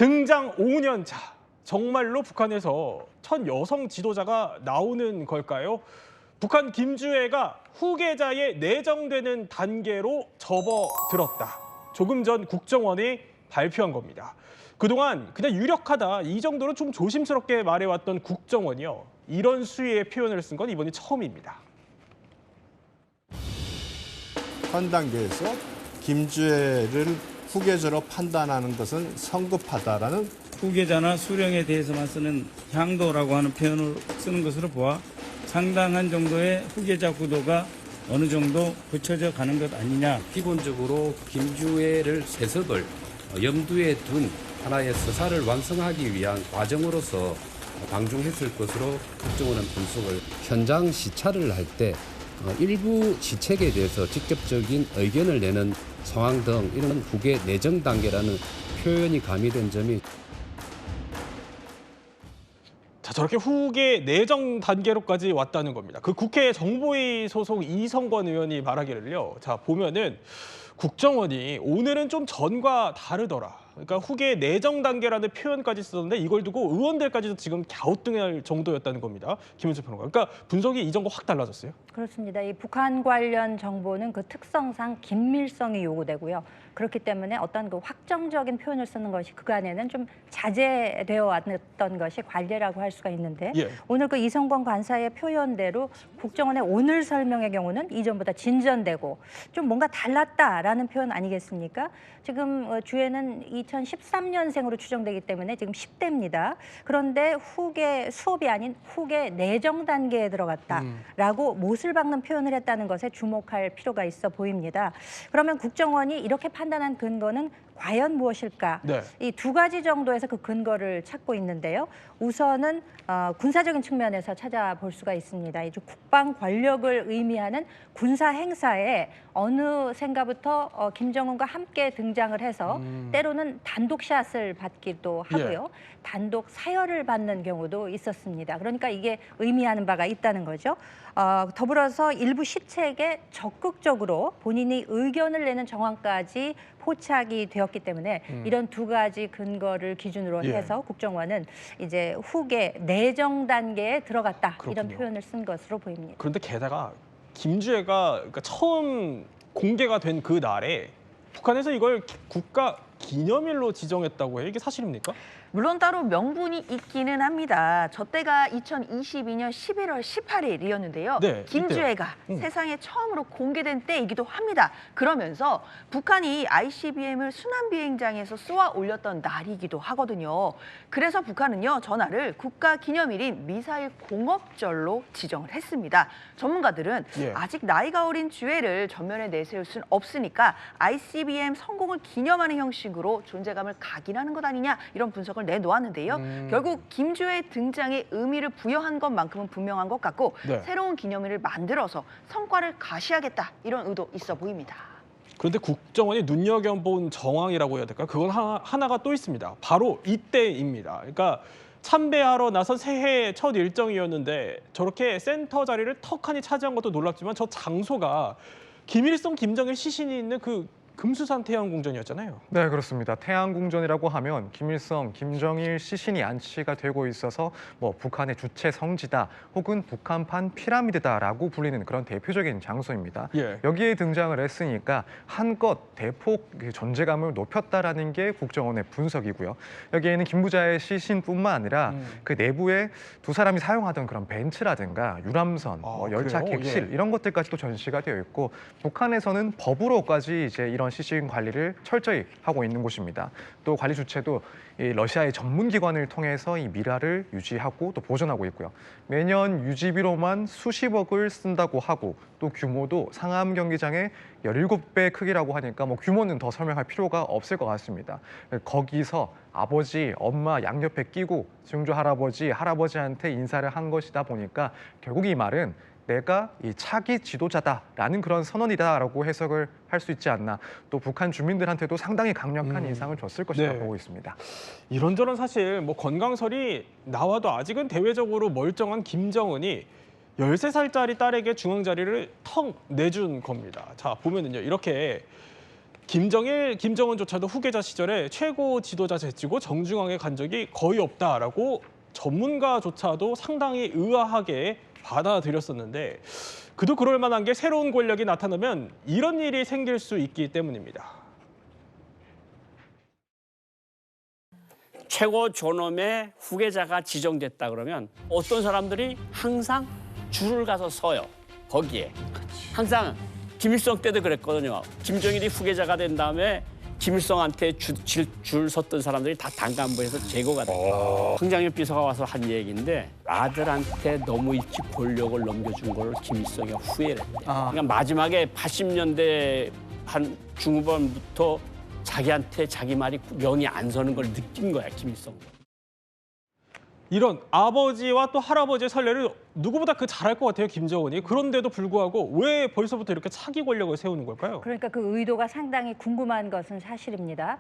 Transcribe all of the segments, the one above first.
등장 5년 차. 정말로 북한에서 첫 여성 지도자가 나오는 걸까요? 북한 김주애가 후계자에 내정되는 단계로 접어들었다. 조금 전 국정원이 발표한 겁니다. 그동안 그냥 유력하다 이 정도로 좀 조심스럽게 말해왔던 국정원이요. 이런 수위의 표현을 쓴 건 이번이 처음입니다. 현 단계에서 김주애를 후계자로 판단하는 것은 성급하다라는 후계자나 수령에 대해서만 쓰는 향도라고 하는 표현을 쓰는 것으로 보아 상당한 정도의 후계자 구도가 어느 정도 굳혀져 가는 것 아니냐. 기본적으로 김주애를 세습을 염두에 둔 하나의 서사를 완성하기 위한 과정으로서 방중했을 것으로 국정원은 분석을 현장 시찰을 할 때 일부 시책에 대해서 직접적인 의견을 내는 상황 등 이런 후계 내정 단계라는 표현이 가미된 점이 자, 저렇게 후계 내정 단계로까지 왔다는 겁니다. 그 국회 정보위 소속 이성권 의원이 말하기를요. 자, 보면은 국정원이 오늘은 좀 전과 다르더라. 그러니까 후계 내정 단계라는 표현까지 쓰던데 이걸 두고 의원들까지도 지금 갸우뚱할 정도였다는 겁니다. 김은수 평론가. 그러니까 분석이 이전과 확 달라졌어요. 그렇습니다. 이 북한 관련 정보는 그 특성상 긴밀성이 요구되고요. 그렇기 때문에 어떤 그 확정적인 표현을 쓰는 것이 그간에는 좀 자제되어 왔던 것이 관례라고 할 수가 있는데 오늘 그 이성권 관사의 표현대로 국정원의 오늘 설명의 경우는 이전보다 진전되고 좀 뭔가 달랐다라는 표현 아니겠습니까? 지금 주애는 2013년생으로 추정되기 때문에 지금 10대입니다. 그런데 후계 수업이 아닌 후계 내정 단계에 들어갔다라고 못을 박는 표현을 했다는 것에 주목할 필요가 있어 보입니다. 그러면 국정원이 이렇게 판단한 근거는 과연 무엇일까? 이 두 가지 정도에서 그 근거를 찾고 있는데요. 우선은 군사적인 측면에서 찾아볼 수가 있습니다. 이 국방 권력을 의미하는 군사 행사에 어느샌가부터 김정은과 함께 등장을 해서 때로는 단독샷을 받기도 하고요. 단독 사열을 받는 경우도 있었습니다. 그러니까 이게 의미하는 바가 있다는 거죠. 더불어서 일부 시책에 적극적으로 본인이 의견을 내는 정황까지 포착이 되었기 때문에 이런 두 가지 근거를 기준으로 해서 국정원은 이제 후계 내정 단계에 들어갔다. 그렇군요. 이런 표현을 쓴 것으로 보입니다. 그런데 게다가 김주애가 그러니까 처음 공개가 된 그 날에 북한에서 이걸 국가 기념일로 지정했다고 해요. 이게 사실입니까? 물론 따로 명분이 있기는 합니다. 저 때가 2022년 11월 18일이었는데요. 네, 김주애가 세상에 처음으로 공개된 때이기도 합니다. 그러면서 북한이 ICBM을 순환비행장에서 쏘아 올렸던 날이기도 하거든요. 그래서 북한은요, 전날을 국가기념일인 미사일 공업절로 지정을 했습니다. 전문가들은 아직 나이가 어린 주애를 전면에 내세울 수는 없으니까 ICBM 성공을 기념하는 형식으로 존재감을 각인하는 것 아니냐 이런 분석을 내놓았는데요. 결국 김주애 등장에 의미를 부여한 것만큼은 분명한 것 같고 새로운 기념일을 만들어서 성과를 가시하겠다 이런 의도 있어 보입니다. 그런데 국정원이 눈여겨본 정황이라고 해야 될까요? 그건 하나가 또 있습니다. 바로 이때입니다. 그러니까 참배하러 나선 새해 첫 일정이었는데 저렇게 센터 자리를 턱하니 차지한 것도 놀랍지만 저 장소가 김일성, 김정일 시신이 있는 그 금수산 태양궁전이었잖아요. 네, 그렇습니다. 태양궁전이라고 하면 김일성, 김정일 시신이 안치가 되고 있어서 뭐 북한의 주체 성지다 혹은 북한판 피라미드다라고 불리는 그런 대표적인 장소입니다. 여기에 등장을 했으니까 한껏 대폭 존재감을 높였다라는 게 국정원의 분석이고요. 여기에는 김부자의 시신뿐만 아니라 그 내부에 두 사람이 사용하던 그런 벤츠라든가 유람선, 열차 객실 이런 것들까지도 전시가 되어 있고 북한에서는 법으로까지 이제 이런 시신 관리를 철저히 하고 있는 곳입니다. 또 관리 주체도 이 러시아의 전문기관을 통해서 이 미라를 유지하고 또 보존하고 있고요. 매년 유지비로만 수십억을 쓴다고 하고 또 규모도 상암 경기장의 17배 크기라고 하니까 뭐 규모는 더 설명할 필요가 없을 것 같습니다. 거기서 아버지, 엄마 양옆에 끼고 증조 할아버지, 할아버지한테 인사를 한 것이다 보니까 결국 이 말은 내가 이 차기 지도자다라는 그런 선언이다라고 해석을 할 수 있지 않나. 또 북한 주민들한테도 상당히 강력한 인상을 줬을 것이라고 보고 있습니다. 이런저런 사실 뭐 건강설이 나와도 아직은 대외적으로 멀쩡한 김정은이 13살짜리 딸에게 중앙 자리를 턱 내준 겁니다. 자, 보면은요. 이렇게 김정일, 김정은조차도 후계자 시절에 최고 지도자 제치고 정중앙에 간 적이 거의 없다라고 전문가조차도 상당히 의아하게 받아들였었는데 그도 그럴 만한 게 새로운 권력이 나타나면 이런 일이 생길 수 있기 때문입니다. 최고 존엄의 후계자가 지정됐다 그러면 어떤 사람들이 항상 줄을 가서 서요. 거기에. 항상 김일성 때도 그랬거든요. 김정일이 후계자가 된 다음에 김일성한테 줄 섰던 사람들이 다 당간부에서 제거가 됐어요. 황장엽 비서가 와서 한 얘기인데 아들한테 너무 일찍 권력을 넘겨준 걸 김일성이 후회를 했대요. 그러니까 마지막에 80년대 한 중후반부터 자기한테 자기 말이 명이 안 서는 걸 느낀 거야, 김일성. 이런 아버지와 또 할아버지의 선례를 누구보다 잘할 것 같아요, 김정은이. 그런데도 불구하고 왜 벌써부터 이렇게 차기 권력을 세우는 걸까요? 그러니까 그 의도가 상당히 궁금한 것은 사실입니다.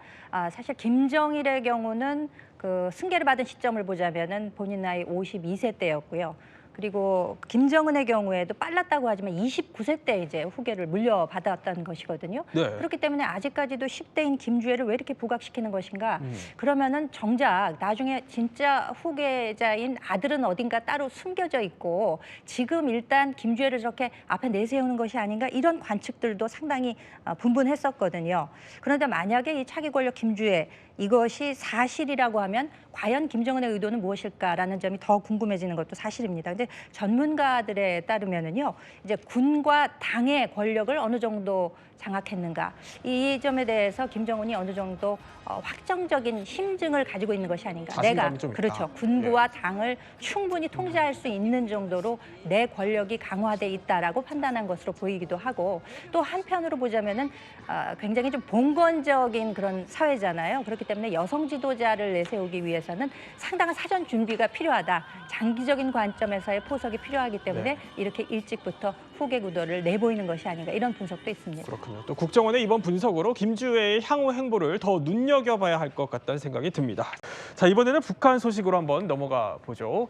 사실 김정일의 경우는 그 승계를 받은 시점을 보자면은 본인 나이 52세 때였고요. 그리고 김정은의 경우에도 빨랐다고 하지만 29세 때 이제 후계를 물려받았던 것이거든요. 네. 그렇기 때문에 아직까지도 10대인 김주애를 왜 이렇게 부각시키는 것인가? 그러면은 정작 나중에 진짜 후계자인 아들은 어딘가 따로 숨겨져 있고 지금 일단 김주애를 저렇게 앞에 내세우는 것이 아닌가 이런 관측들도 상당히 분분했었거든요. 그런데 만약에 이 차기 권력 김주애 이것이 사실이라고 하면 과연 김정은의 의도는 무엇일까라는 점이 더 궁금해지는 것도 사실입니다. 근데 전문가들에 따르면은요, 이제 군과 당의 권력을 어느 정도 장악했는가 이 점에 대해서 김정은이 어느 정도 확정적인 심증을 가지고 있는 것이 아닌가. 자신감이 좀 있다. 그렇죠. 군부와 당을 충분히 통제할 수 있는 정도로 내 권력이 강화돼 있다라고 판단한 것으로 보이기도 하고 또 한편으로 보자면은 굉장히 좀 봉건적인 그런 사회잖아요. 그렇기 때문에 여성 지도자를 내세우기 위해서는 상당한 사전 준비가 필요하다. 장기적인 관점에서의 포석이 필요하기 때문에 이렇게 일찍부터 후계 구도를 내보이는 것이 아닌가 이런 분석도 있습니다. 그렇군요. 또 국정원의 이번 분석으로 김주애의 향후 행보를 더 눈여겨봐야 할 것 같다는 생각이 듭니다. 자, 이번에는 북한 소식으로 한번 넘어가 보죠.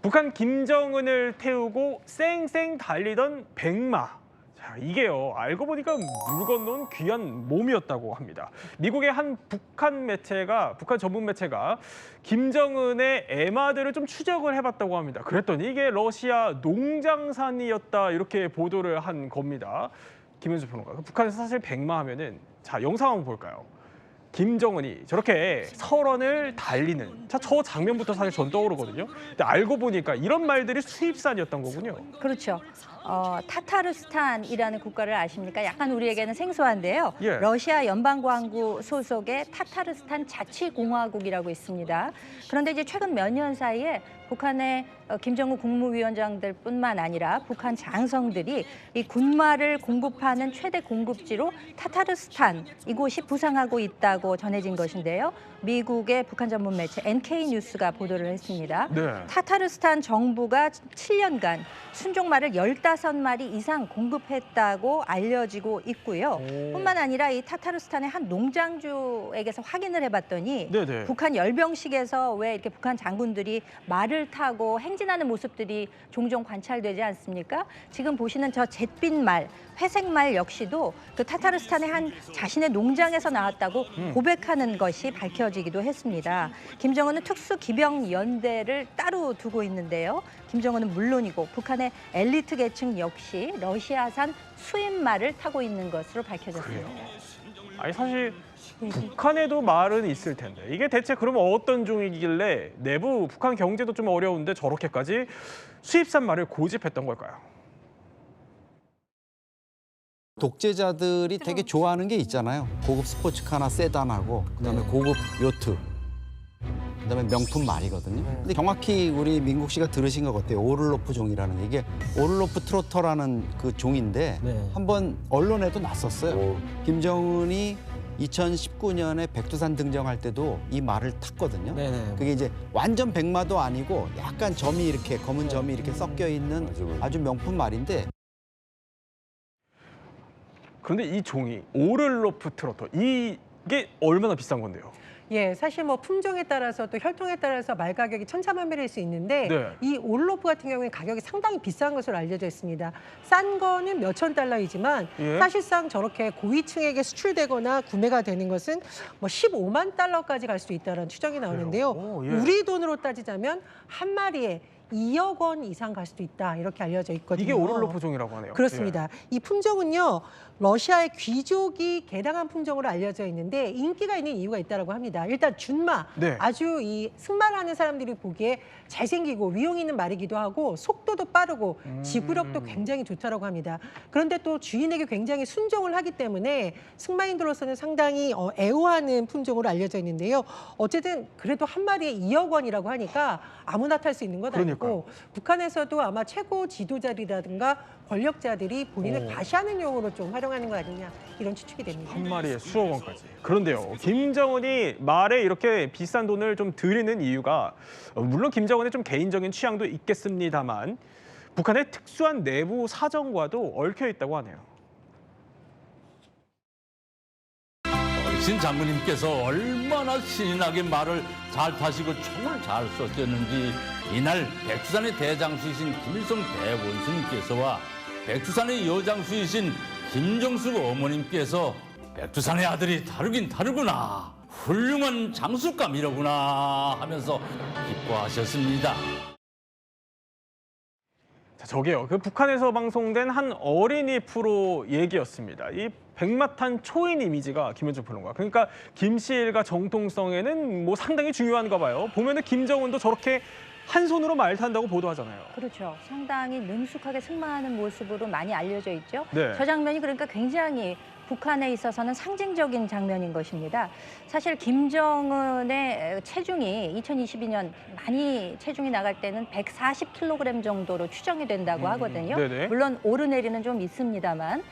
북한 김정은을 태우고 쌩쌩 달리던 백마. 자, 이게요. 알고 보니까 물 건너온 귀한 몸이었다고 합니다. 미국의 한 북한 전문 매체가 김정은의 에마드를 좀 추적을 해봤다고 합니다. 그랬더니 이게 러시아 농장산이었다 이렇게 보도를 한 겁니다. 김현수 평론가. 북한에서 사실 백마 하면은 자, 영상 한번 볼까요? 김정은이 저렇게 설원을 달리는 저 장면부터 사실 전 떠오르거든요. 근데 알고 보니까 이런 말들이 수입산이었던 거군요. 그렇죠. 타타르스탄이라는 국가를 아십니까? 약간 우리에게는 생소한데요. 예. 러시아 연방공화국 소속의 타타르스탄 자치공화국이라고 있습니다. 그런데 이제 최근 몇 년 사이에 북한의 김정은 국무위원장들뿐만 아니라 북한 장성들이 이 군마를 공급하는 최대 공급지로 타타르스탄 이곳이 부상하고 있다고 전해진 것인데요. 미국의 북한 전문 매체 NK뉴스가 보도를 했습니다. 네. 타타르스탄 정부가 7년간 순종말을 15마리 이상 공급했다고 알려지고 있고요. 뿐만 아니라 이 타타르스탄의 한 농장주에게서 확인을 해봤더니 네네. 북한 열병식에서 왜 이렇게 북한 장군들이 말을 타고 행진하는 모습들이 종종 관찰되지 않습니까? 지금 보시는 저 잿빛 말, 회색 말 역시도 그 타타르스탄의 한 자신의 농장에서 나왔다고 고백하는 것이 밝혀지기도 했습니다. 김정은은 특수기병연대를 따로 두고 있는데요. 김정은은 물론이고 북한의 엘리트 계층 역시 러시아산 수입말을 타고 있는 것으로 밝혀졌습니다. 아니 사실 북한에도 말은 있을 텐데 이게 대체 그러면 어떤 종이길래 내부 북한 경제도 좀 어려운데 저렇게까지 수입산 말을 고집했던 걸까요? 독재자들이 되게 좋아하는 게 있잖아요. 고급 스포츠카나 세단하고 그다음에 고급 요트, 그다음에 명품 말이거든요. 근데 정확히 우리 민국 씨가 들으신 것 같아요. 오를로프 종이라는 게 이게 오를로프 트로터라는 그 종인데 한번 언론에도 났었어요. 김정은이 2019년에 백두산 등정할 때도 이 말을 탔거든요. 그게 이제 완전 백마도 아니고 약간 점이 이렇게 검은 점이 이렇게 섞여 있는 아주 명품 말인데. 그런데 이 종이 오를로프 트로터 이게 얼마나 비싼 건데요? 예, 사실 뭐 품종에 따라서 또 혈통에 따라서 말 가격이 천차만별일 수 있는데 네. 이 올로프 같은 경우에 가격이 상당히 비싼 것으로 알려져 있습니다. 싼 거는 몇천 달러이지만 예. 사실상 저렇게 고위층에게 수출되거나 구매가 되는 것은 뭐 15만 달러까지 갈 수 있다는 추정이 나오는데요. 오, 예. 우리 돈으로 따지자면 한 마리에 2억 원 이상 갈 수도 있다 이렇게 알려져 있거든요. 이게 오를로프종이라고 하네요. 그렇습니다. 이 품종은요, 러시아의 귀족이 개량한 품종으로 알려져 있는데 인기가 있는 이유가 있다고 합니다. 일단 준마, 네. 아주 이 승마를 하는 사람들이 보기에 잘생기고 위용 있는 말이기도 하고 속도도 빠르고 지구력도 굉장히 좋다고 합니다. 그런데 또 주인에게 굉장히 순종을 하기 때문에 승마인들로서는 상당히 애호하는 품종으로 알려져 있는데요. 어쨌든 그래도 한 마리에 2억 원이라고 하니까 아무나 탈 수 있는 건 아니고 북한에서도 아마 최고 지도자들이라든가 권력자들이 본인을 과시하는 용으로 좀 활용하는 거 아니냐 이런 추측이 됩니다. 한 마리에 수억 원까지. 그런데요, 김정은이 말에 이렇게 비싼 돈을 좀 들이는 이유가 물론 김정은의 좀 개인적인 취향도 있겠습니다만 북한의 특수한 내부 사정과도 얽혀 있다고 하네요. 신 장군님께서 얼마나 신이 나게 말을 잘 타시고 총을 잘 쏘셨는지 이날 백두산의 대장수이신 김일성 대원수님께서와 백두산의 여장수이신 김정숙 어머님께서 백두산의 아들이 다르긴 다르구나, 훌륭한 장수감이로구나 하면서 기뻐하셨습니다. 자, 저게요, 그 북한에서 방송된 한 어린이 프로 얘기였습니다. 이 백마탄 초인 이미지가 김현준 평론가. 그러니까 김씨일가 정통성에는 뭐 상당히 중요한가 봐요. 보면은 김정은도 저렇게 한 손으로 말 탄다고 보도하잖아요. 그렇죠. 상당히 능숙하게 승마하는 모습으로 많이 알려져 있죠. 네. 저 장면이 그러니까 굉장히 북한에 있어서는 상징적인 장면인 것입니다. 사실 김정은의 체중이 2022년 많이 체중이 나갈 때는 140kg 정도로 추정이 된다고 하거든요. 네네. 물론 오르내리는 좀 있습니다만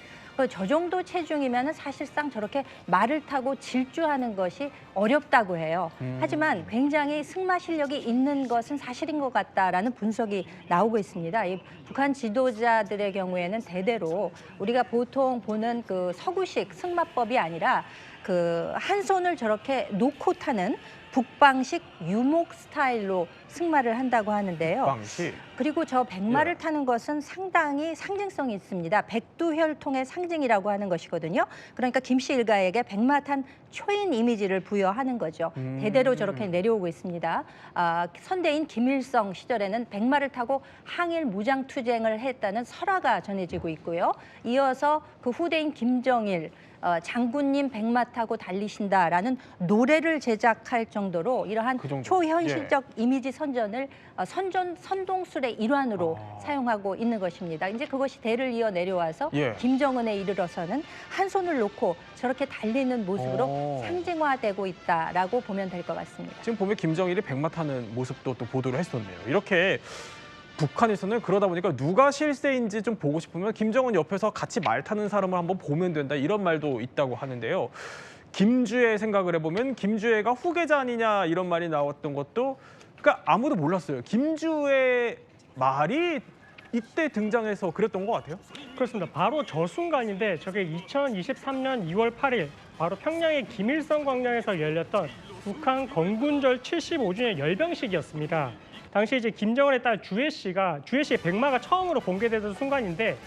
저 정도 체중이면 사실상 저렇게 말을 타고 질주하는 것이 어렵다고 해요. 하지만 굉장히 승마 실력이 있는 것은 사실인 것 같다라는 분석이 나오고 있습니다. 이 북한 지도자들의 경우에는 대대로 우리가 보통 보는 그 서구식 승마법이 아니라 그 한 손을 저렇게 놓고 타는 북방식 유목 스타일로 승마를 한다고 하는데요. 방식. 그리고 저 백마를 예. 타는 것은 상당히 상징성이 있습니다. 백두혈통의 상징이라고 하는 것이거든요. 그러니까 김씨 일가에게 백마 탄 초인 이미지를 부여하는 거죠. 대대로 저렇게 내려오고 있습니다. 선대인 김일성 시절에는 백마를 타고 항일 무장투쟁을 했다는 설화가 전해지고 있고요. 이어서 그 후대인 김정일 장군님 백마 타고 달리신다라는 노래를 제작할 정도로 이러한 그 정도. 초현실적 이미지 선전을 선동술의 일환으로 사용하고 있는 것입니다. 이제 그것이 대를 이어 내려와서 예. 김정은에 이르러서는 한 손을 놓고 저렇게 달리는 모습으로 상징화되고 있다라고 보면 될 것 같습니다. 지금 보면 김정일이 백마 타는 모습도 또 보도를 했었네요. 이렇게 북한에서는 그러다 보니까 누가 실세인지 좀 보고 싶으면 김정은 옆에서 같이 말 타는 사람을 한번 보면 된다, 이런 말도 있다고 하는데요. 김주애 생각을 해보면 김주애가 후계자 아니냐 이런 말이 나왔던 것도 그러니까 아무도 몰랐어요. 김주애 말이 이때 등장해서 그랬던 것 같아요. 그렇습니다. 바로 저 순간인데 저게 2023년 2월 8일 바로 평양의 김일성 광장에서 열렸던 북한 건군절 75주년 열병식이었습니다. 당시 이제 김정은의 딸 주애 씨의 백마가 처음으로 공개되던 순간인데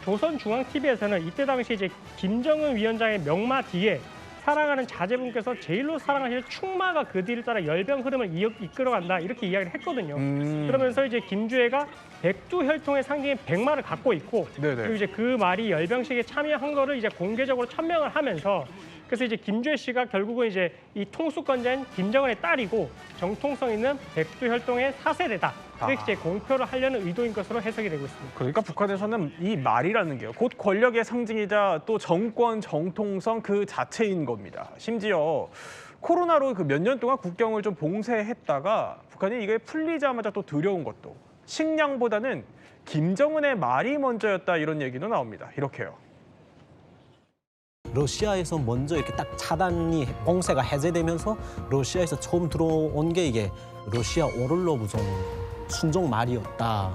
조선중앙TV에서는 이때 당시 이제 김정은 위원장의 명마 뒤에 사랑하는 자제분께서 제일로 사랑하실 충마가 그 뒤를 따라 열병 흐름을 이끌어간다 이렇게 이야기를 했거든요. 그러면서 이제 김주애가 백두혈통의 상징인 백마를 갖고 있고 네네. 그리고 이제 그 말이 열병식에 참여한 거를 이제 공개적으로 천명을 하면서 그래서 이제 김주애 씨가 결국은 이제 이 통수권자인 김정은의 딸이고 정통성 있는 백두혈통의 4세대다. 이렇게 이제 공표를 하려는 의도인 것으로 해석이 되고 있습니다. 그러니까 북한에서는 이 말이라는 게요, 곧 권력의 상징이자 또 정권 정통성 그 자체인 겁니다. 심지어 코로나로 그 몇 년 동안 국경을 좀 봉쇄했다가 북한이 이게 풀리자마자 또 들여온 것도 식량보다는 김정은의 말이 먼저였다, 이런 얘기도 나옵니다. 이렇게요. 러시아에서 먼저 이렇게 딱 차단이 봉쇄가 해제되면서 러시아에서 처음 들어온 게 이게 러시아 오를로브종 순종 말이었다.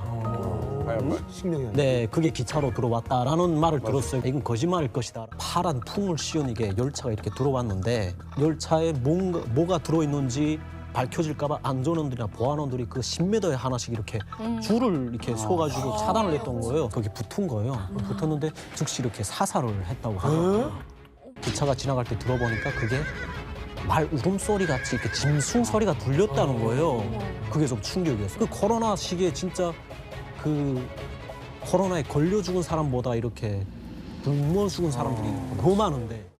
네, 그게 기차로 들어왔다라는 말을 들었어요. 이건 거짓말일 것이다. 파란 풍을 씌운 이게 열차가 이렇게 들어왔는데 열차에 뭐가 들어있는지 밝혀질까봐 안전원들이나 보안원들이 그 10m에 하나씩 이렇게 줄을 이렇게 서가지고 차단을 했던 거예요. 거기 붙은 거예요. 붙었는데 즉시 이렇게 사살을 했다고 하더라고요. 기차가 지나갈 때 들어보니까 그게 말 울음소리 같이 이렇게 짐승 소리가 들렸다는 거예요. 그게 좀 충격이었어요. 그 코로나 시기에 진짜 그 코로나에 걸려 죽은 사람보다 이렇게 굶어 죽은 사람들이 너무 많은데.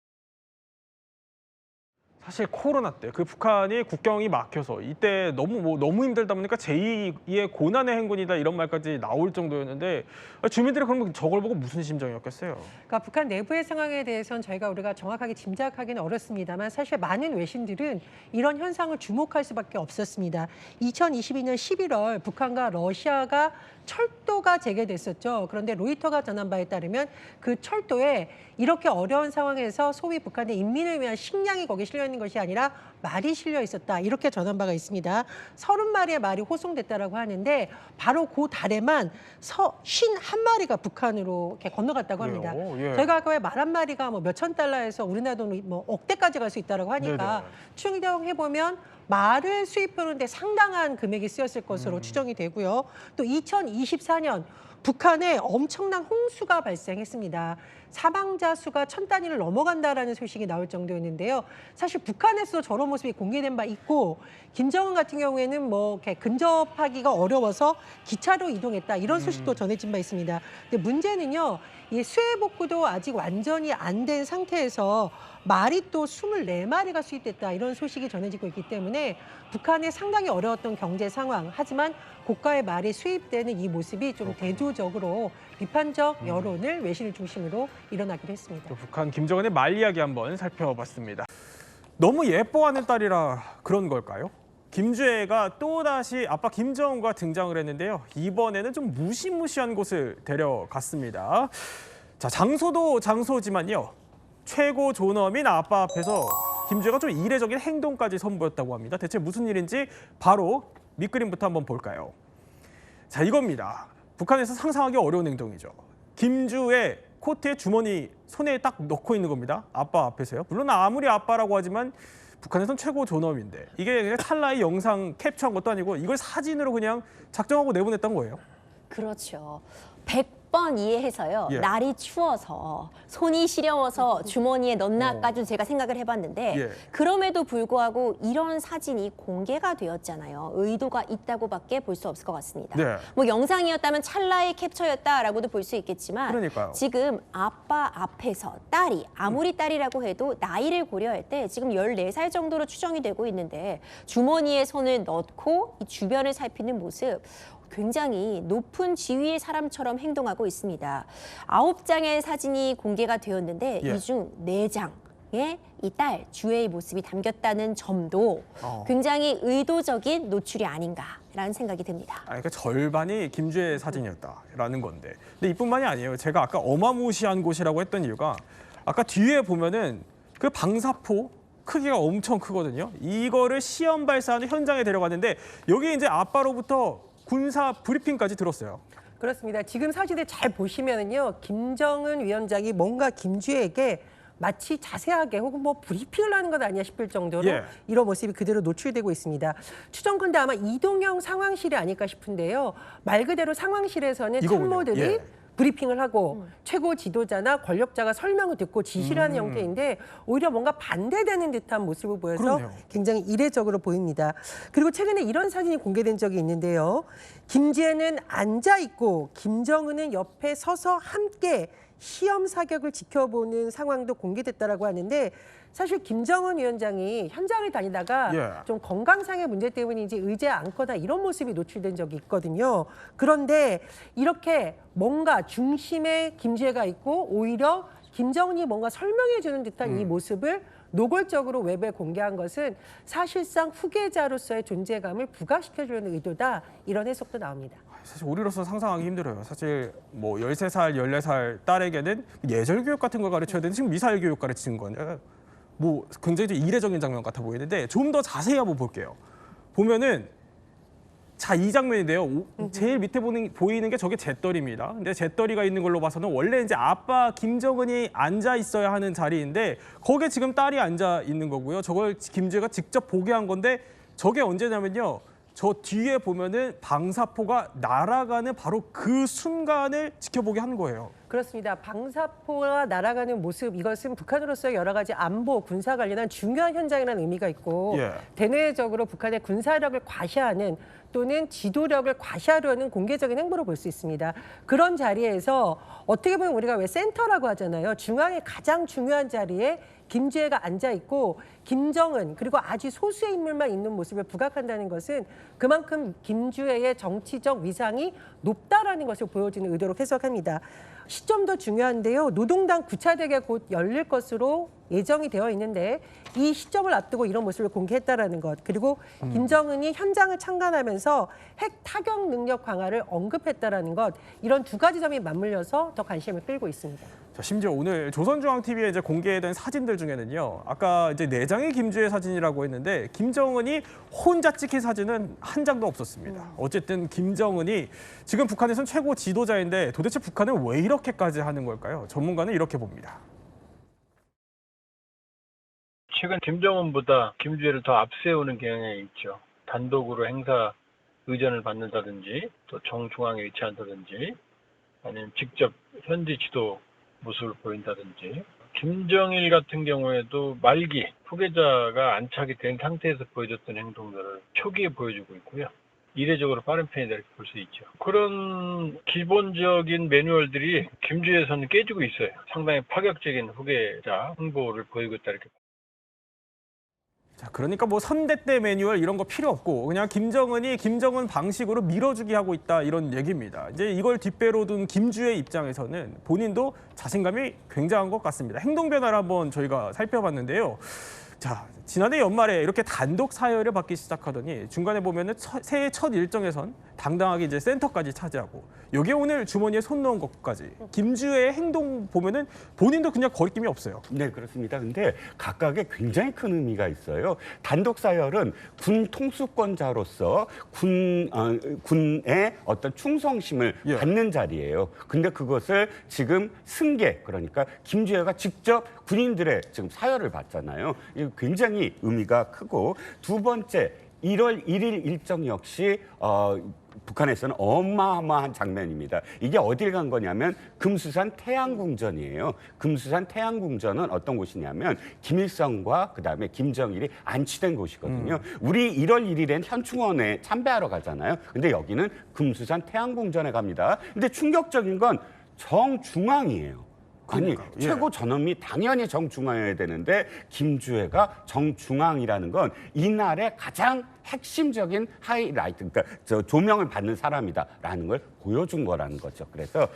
사실 코로나 때 그 북한이 국경이 막혀서 이때 너무 힘들다 보니까 제2의 고난의 행군이다 이런 말까지 나올 정도였는데 주민들이 그러면 저걸 보고 무슨 심정이었겠어요? 그러니까 북한 내부의 상황에 대해서는 우리가 정확하게 짐작하기는 어렵습니다만 사실 많은 외신들은 이런 현상을 주목할 수밖에 없었습니다. 2022년 11월 북한과 러시아가 철도가 재개됐었죠. 그런데 로이터가 전한 바에 따르면 그 철도에 이렇게 어려운 상황에서 소위 북한의 인민을 위한 식량이 거기 실려 있는 것이 아니라 말이 실려 있었다. 이렇게 전한 바가 있습니다. 30마리의 말이 호송됐다라고 하는데 바로 그 달에만 51마리가 북한으로 이렇게 건너갔다고 합니다. 예. 저희가 아까 말 한 마리가 뭐 몇천 달러에서 우리나라 돈으로 뭐 억대까지 갈 수 있다라고 하니까 추정해 보면 말을 수입하는데 상당한 금액이 쓰였을 것으로 추정이 되고요. 또 2024년 북한에 엄청난 홍수가 발생했습니다. 사망자 수가 1000단위를 넘어간다라는 소식이 나올 정도였는데요. 사실 북한에서도 저런 모습이 공개된 바 있고 김정은 같은 경우에는 뭐 이렇게 근접하기가 어려워서 기차로 이동했다 이런 소식도 전해진 바 있습니다. 근데 문제는요. 이 수해 복구도 아직 완전히 안 된 상태에서 말이 또 24마리가 수입됐다 이런 소식이 전해지고 있기 때문에 북한에 상당히 어려웠던 경제 상황 하지만 고가의 말이 수입되는 이 모습이 좀 대조적으로 비판적 여론을 외신을 중심으로 일어나기도 했습니다. 또 북한 김정은의 말 이야기 한번 살펴봤습니다. 너무 예뻐하는 딸이라 그런 걸까요? 김주애가 또다시 아빠 김정은과 등장을 했는데요. 이번에는 좀 무시무시한 곳을 데려갔습니다. 자, 장소도 장소지만요. 최고 존엄인 아빠 앞에서 김주애가 좀 이례적인 행동까지 선보였다고 합니다. 대체 무슨 일인지 바로 밑그림부터 한번 볼까요? 자, 이겁니다. 북한에서 상상하기 어려운 행동이죠. 김주애 코트에 주머니 손에 딱 넣고 있는 겁니다. 아빠 앞에서요. 물론 아무리 아빠라고 하지만 북한에선 최고 존엄인데 이게 그냥 찰나의 영상 캡처한 것도 아니고 이걸 사진으로 그냥 작정하고 내보냈던 거예요. 그렇죠. 100번 이해해서요. 예. 날이 추워서 손이 시려워서 주머니에 넣나까지 제가 생각을 해봤는데 예. 그럼에도 불구하고 이런 사진이 공개가 되었잖아요. 의도가 있다고밖에 볼 수 없을 것 같습니다. 네. 뭐 영상이었다면 찰나의 캡처였다라고도 볼 수 있겠지만 그러니까요. 지금 아빠 앞에서 딸이 아무리 딸이라고 해도 나이를 고려할 때 지금 14살 정도로 추정이 되고 있는데 주머니에 손을 넣고 이 주변을 살피는 모습 굉장히 높은 지위의 사람처럼 행동하고 있습니다. 9장의 사진이 공개가 되었는데 예. 이 중 4장에 이 딸 주애의 모습이 담겼다는 점도 굉장히 의도적인 노출이 아닌가라는 생각이 듭니다. 그러니까 절반이 김주애 사진이었다라는 건데. 근데 이뿐만이 아니에요. 제가 아까 어마무시한 곳이라고 했던 이유가 아까 뒤에 보면은 그 방사포 크기가 엄청 크거든요. 이거를 시험 발사하는 현장에 데려갔는데 여기 이제 아빠로부터 군사 브리핑까지 들었어요. 그렇습니다. 지금 사진을 잘 보시면은요, 김정은 위원장이 뭔가 김주애에게 마치 자세하게 혹은 뭐 브리핑을 하는 것 아니냐 싶을 정도로 예. 이런 모습이 그대로 노출되고 있습니다. 추정컨대 아마 이동형 상황실이 아닐까 싶은데요. 말 그대로 상황실에서는 이거군요. 참모들이 예. 브리핑을 하고 최고 지도자나 권력자가 설명을 듣고 지시를 하는 형태인데 오히려 뭔가 반대되는 듯한 모습을 보여서 그러네요. 굉장히 이례적으로 보입니다. 그리고 최근에 이런 사진이 공개된 적이 있는데요. 김주애는 앉아 있고 김정은은 옆에 서서 함께 시험 사격을 지켜보는 상황도 공개됐다라고 하는데 사실 김정은 위원장이 현장을 다니다가 예. 좀 건강상의 문제 때문인지 의자에 앉거나 이런 모습이 노출된 적이 있거든요. 그런데 이렇게 뭔가 중심에 김주애가 있고 오히려 김정은이 뭔가 설명해주는 듯한 이 모습을 노골적으로 웹에 공개한 것은 사실상 후계자로서의 존재감을 부각시켜주려는 의도다. 이런 해석도 나옵니다. 사실 우리로서 상상하기 힘들어요. 사실 뭐 13살, 14살 딸에게는 예절 교육 같은 걸 가르쳐야 되는데 지금 미사일 교육 가르치는 거냐. 뭐 굉장히 좀 이례적인 장면 같아 보이는데 좀 더 자세히 한번 볼게요. 보면은 자, 이 장면인데요. 제일 밑에 보이는 게 저게 잿더리입니다. 근데 잿더리가 있는 걸로 봐서는 원래 이제 아빠 김정은이 앉아 있어야 하는 자리인데 거기에 지금 딸이 앉아 있는 거고요. 저걸 김주혜가 직접 보게 한 건데 저게 언제냐면요. 저 뒤에 보면은 방사포가 날아가는 바로 그 순간을 지켜보게 한 거예요. 그렇습니다. 방사포가 날아가는 모습, 이것은 북한으로서의 여러 가지 안보, 군사 관련한 중요한 현장이라는 의미가 있고 예. 대내적으로 북한의 군사력을 과시하는 또는 지도력을 과시하려는 공개적인 행보로 볼 수 있습니다. 그런 자리에서 어떻게 보면 우리가 왜 센터라고 하잖아요. 중앙의 가장 중요한 자리에 김주혜가 앉아 있고 김정은 그리고 아주 소수의 인물만 있는 모습을 부각한다는 것은 그만큼 김주혜의 정치적 위상이 높다라는 것을 보여주는 의도로 해석합니다. 시점도 중요한데요. 노동당 9차 대회 곧 열릴 것으로 예정이 되어 있는데 이 시점을 앞두고 이런 모습을 공개했다라는 것. 그리고 김정은이 현장을 참관하면서 핵 타격 능력 강화를 언급했다라는 것. 이런 두 가지 점이 맞물려서 더 관심을 끌고 있습니다. 자, 심지어 오늘 조선중앙TV에 이제 공개된 사진들 중에는요. 아까 이제 내장의 김주혜 사진이라고 했는데 김정은이 혼자 찍힌 사진은 한 장도 없었습니다. 어쨌든 김정은이 지금 북한에선 최고 지도자인데 도대체 북한은 왜 이렇게까지 하는 걸까요? 전문가는 이렇게 봅니다. 최근 김정은보다 김주혜를 더 앞세우는 경향이 있죠. 단독으로 행사 의전을 받는다든지 또 정중앙에 위치한다든지 아니면 직접 현지 지도 모습을 보인다든지 김정일 같은 경우에도 말기 후계자가 안착이 된 상태에서 보여줬던 행동들을 초기에 보여주고 있고요. 이례적으로 빠른 편이다 이렇게 볼 수 있죠. 그런 기본적인 매뉴얼들이 김주혜에서는 깨지고 있어요. 상당히 파격적인 후계자 홍보를 보이고 있다 이렇게. 자, 그러니까 뭐 선대 때 매뉴얼 이런 거 필요 없고 그냥 김정은이 김정은 방식으로 밀어주기 하고 있다 이런 얘기입니다. 이제 이걸 뒷배로 둔 김주혜 입장에서는 본인도 자신감이 굉장한 것 같습니다. 행동 변화를 한번 저희가 살펴봤는데요. 자, 지난해 연말에 이렇게 단독 사열을 받기 시작하더니 중간에 보면은 새해 첫 일정에선 당당하게 이제 센터까지 차지하고 여기에 오늘 주머니에 손 넣은 것까지 김주혜의 행동 보면은 본인도 그냥 거리낌이 없어요. 네, 그렇습니다. 근데 각각의 굉장히 큰 의미가 있어요. 단독 사열은 군 통수권자로서 군의 어떤 충성심을 받는 자리예요. 근데 그것을 지금 승계, 그러니까 김주혜가 직접 군인들의 지금 사열을 받잖아요. 이거 굉장히 의미가 크고 두 번째 1월 1일 일정 역시 북한에서는 어마어마한 장면입니다. 이게 어딜 간 거냐면 금수산 태양궁전이에요. 금수산 태양궁전은 어떤 곳이냐면 김일성과 그다음에 김정일이 안치된 곳이거든요. 우리 1월 1일엔 현충원에 참배하러 가잖아요. 근데 여기는 금수산 태양궁전에 갑니다. 근데 충격적인 건 정중앙이에요. 아니, 최고 전엄이 당연히 정중앙이어야 되는데 김주혜가 정중앙이라는 건 이날의 가장 핵심적인 하이라이트, 그러니까 조명을 받는 사람이다라는 걸 보여준 거라는 거죠. 그래서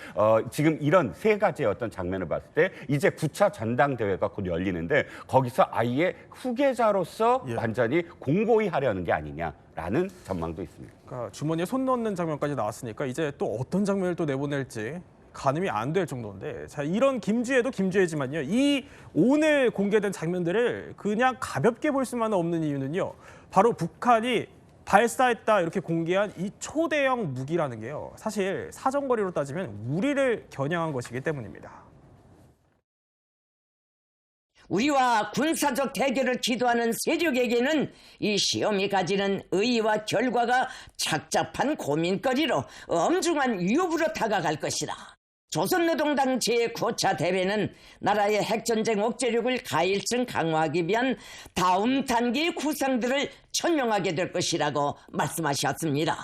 지금 이런 세 가지의 어떤 장면을 봤을 때 이제 9차 전당대회가 곧 열리는데 거기서 아예 후계자로서 완전히 공고히 하려는 게 아니냐라는 전망도 있습니다. 그러니까 주머니에 손 넣는 장면까지 나왔으니까 이제 또 어떤 장면을 또 내보낼지 가늠이 안 될 정도인데, 자, 이런 김주혜도 김주혜지만요. 이 오늘 공개된 장면들을 그냥 가볍게 볼 수만 없는 이유는요. 바로 북한이 발사했다 이렇게 공개한 이 초대형 무기라는 게요. 사실 사정거리로 따지면 우리를 겨냥한 것이기 때문입니다. 우리와 군사적 대결을 기도하는 세력에게는 이 시험이 가지는 의의와 결과가 착잡한 고민거리로 엄중한 위협으로 다가갈 것이다. 조선노동당 제9차 대회는 나라의 핵전쟁 억제력을 가일층 강화하기 위한 다음 단계의 구상들을 천명하게 될 것이라고 말씀하셨습니다.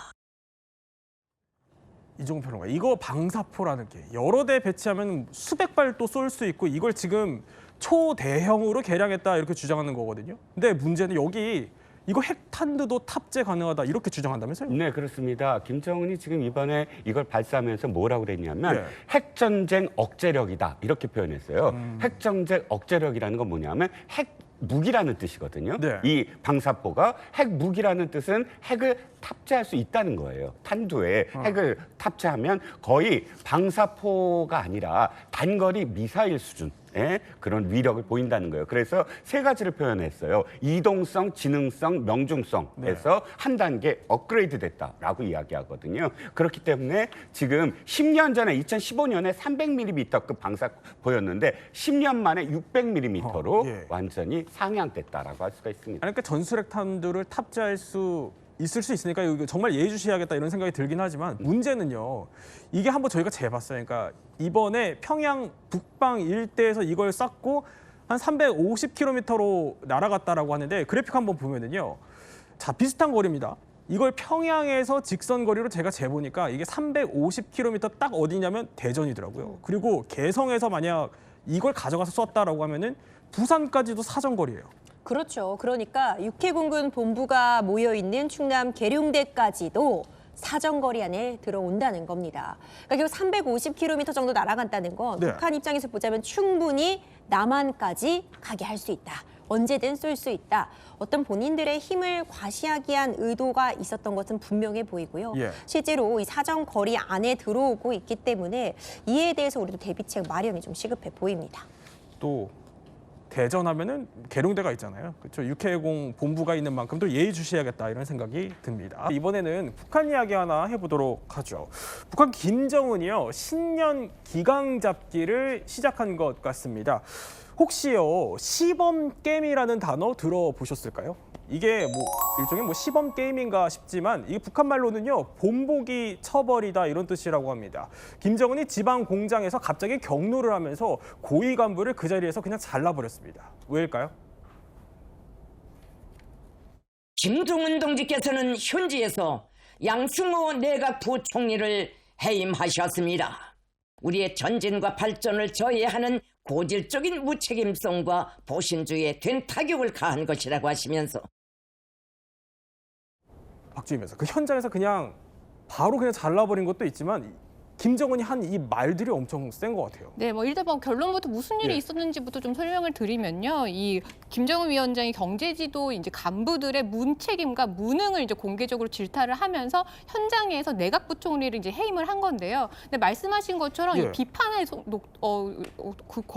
이종훈 평론가, 이거 방사포라는 게 여러 대 배치하면 수백 발 또 쏠 수 있고 이걸 지금 초대형으로 개량했다 이렇게 주장하는 거거든요. 근데 문제는 여기 이거 핵탄두도 탑재 가능하다 이렇게 주장한다면서요? 네, 그렇습니다. 김정은이 지금 이번에 이걸 발사하면서 뭐라고 그랬냐면 핵전쟁 억제력이다 이렇게 표현했어요. 핵전쟁 억제력이라는 건 뭐냐면 핵 무기라는 뜻이거든요. 이 방사포가 핵 무기라는 뜻은 핵을 탑재할 수 있다는 거예요. 탄두에 핵을 탑재하면 거의 방사포가 아니라 단거리 미사일 수준 그런 위력을 보인다는 거예요. 그래서 세 가지를 표현했어요. 이동성, 지능성, 명중성에서 한 단계 업그레이드 됐다라고 이야기하거든요. 그렇기 때문에 지금 10년 전에 2015년에 300mm급 방사능 보였는데 10년 만에 600mm로 완전히 상향됐다라고 할 수가 있습니다. 그러니까 전술핵탄두를 탑재할 수 있을 수 있으니까 이거 정말 예의주시해야겠다 이런 생각이 들긴 하지만 문제는요. 이게 한번 저희가 재봤어요. 그러니까 이번에 평양 북방 일대에서 이걸 쐈고 한 350km로 날아갔다라고 하는데 그래픽 한번 보면은요. 자, 비슷한 거리입니다. 이걸 평양에서 직선 거리로 제가 재보니까 이게 350km 딱 어디냐면 대전이더라고요. 그리고 개성에서 만약 이걸 가져가서 쐈다라고 하면은 부산까지도 사정거리예요. 그렇죠. 그러니까 육해공군 본부가 모여있는 충남 계룡대까지도 사정거리 안에 들어온다는 겁니다. 그러니까 결국 350km 정도 날아간다는 건 북한 입장에서 보자면 충분히 남한까지 가게 할 수 있다. 언제든 쏠 수 있다. 어떤 본인들의 힘을 과시하기 위한 의도가 있었던 것은 분명해 보이고요. 실제로 이 사정거리 안에 들어오고 있기 때문에 이에 대해서 우리도 대비책 마련이 좀 시급해 보입니다. 또 대전하면은 계룡대가 있잖아요. 그렇죠. 육해공 본부가 있는 만큼 또 예의주시해야겠다 이런 생각이 듭니다. 이번에는 북한 이야기 하나 해보도록 하죠. 북한 김정은이요 신년 기강 잡기를 시작한 것 같습니다. 혹시요 시범 게임이라는 단어 들어보셨을까요? 이게 뭐 일종의 뭐 시범 게임인가 싶지만 이게 북한 말로는요 본보기 처벌이다 이런 뜻이라고 합니다. 김정은이 지방 공장에서 갑자기 경로를 하면서 고위 간부를 그 자리에서 그냥 잘라버렸습니다. 왜일까요? 김정은 동지께서는 현지에서 양승호 내각 부총리를 해임하셨습니다. 우리의 전진과 발전을 저해하는 고질적인 무책임성과 보신주의에 된 타격을 가한 것이라고 하시면서 박주임에서 그 현장에서 그냥 바로 그냥 잘라버린 것도 있지만 김정은이 한 이 말들이 엄청 센 것 같아요. 네, 뭐 일단 결론부터 무슨 일이 있었는지부터 좀 설명을 드리면요. 이 김정은 위원장이 경제지도 이제 간부들의 문책임과 무능을 이제 공개적으로 질타를 하면서 현장에서 내각부총리를 이제 해임을 한 건데요. 근데 말씀하신 것처럼 이 비판의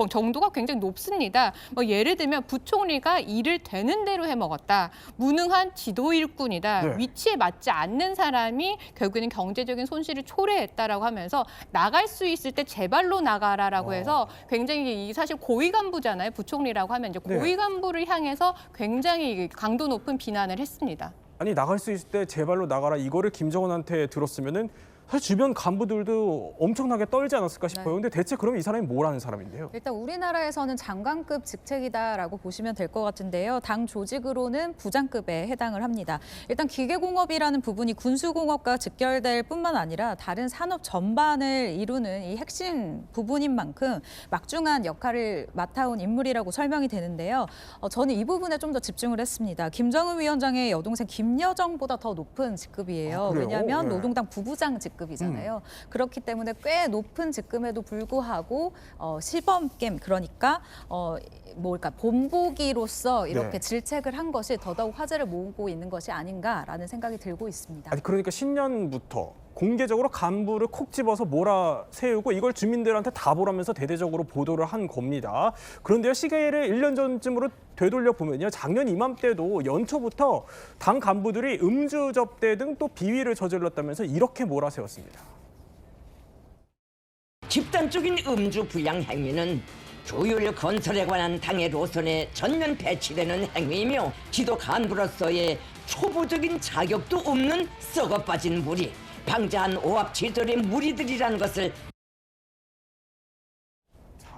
정도가 굉장히 높습니다. 뭐 예를 들면 부총리가 일을 되는 대로 해먹었다. 무능한 지도 일꾼이다. 위치에 맞지 않는 사람이 결국에는 경제적인 손실을 초래했다라고 하면서 나갈 수 있을 때 제발로 나가라라고 해서 굉장히 사실 고위 간부잖아요. 부총리라고 하면 이제 고위 간부를 향해서 굉장히 강도 높은 비난을 했습니다. 아니 나갈 수 있을 때 제발로 나가라 이거를 김정은한테 들었으면은 사실 주변 간부들도 엄청나게 떨지 않았을까 싶어요. 근데 대체 그럼 이 사람이 뭘 하는 사람인데요? 일단 우리나라에서는 장관급 직책이다라고 보시면 될 것 같은데요. 당 조직으로는 부장급에 해당을 합니다. 일단 기계공업이라는 부분이 군수공업과 직결될 뿐만 아니라 다른 산업 전반을 이루는 이 핵심 부분인 만큼 막중한 역할을 맡아온 인물이라고 설명이 되는데요. 저는 이 부분에 좀 더 집중을 했습니다. 김정은 위원장의 여동생 김여정보다 더 높은 직급이에요. 왜냐하면 노동당 부부장 직급이잖아요. 그렇기 때문에 꽤 높은 직급에도 불구하고 시범 게임 그러니까 본보기로서 이렇게 질책을 한 것이 더더욱 화제를 모으고 있는 것이 아닌가라는 생각이 들고 있습니다. 아니 그러니까 신년부터 공개적으로 간부를 콕 집어서 몰아세우고 이걸 주민들한테 다 보라면서 대대적으로 보도를 한 겁니다. 그런데요, 시계를 1년 전쯤으로 되돌려 보면요, 작년 이맘때도 연초부터 당 간부들이 음주 접대 등 또 비위를 저질렀다면서 이렇게 몰아세웠습니다. 집단적인 음주 불량 행위는 조율 건설에 관한 당의 노선에 전면 배치되는 행위이며 지도 간부로서의 초보적인 자격도 없는 썩어빠진 무리, 방자한 오합지졸의 무리들이라는 것을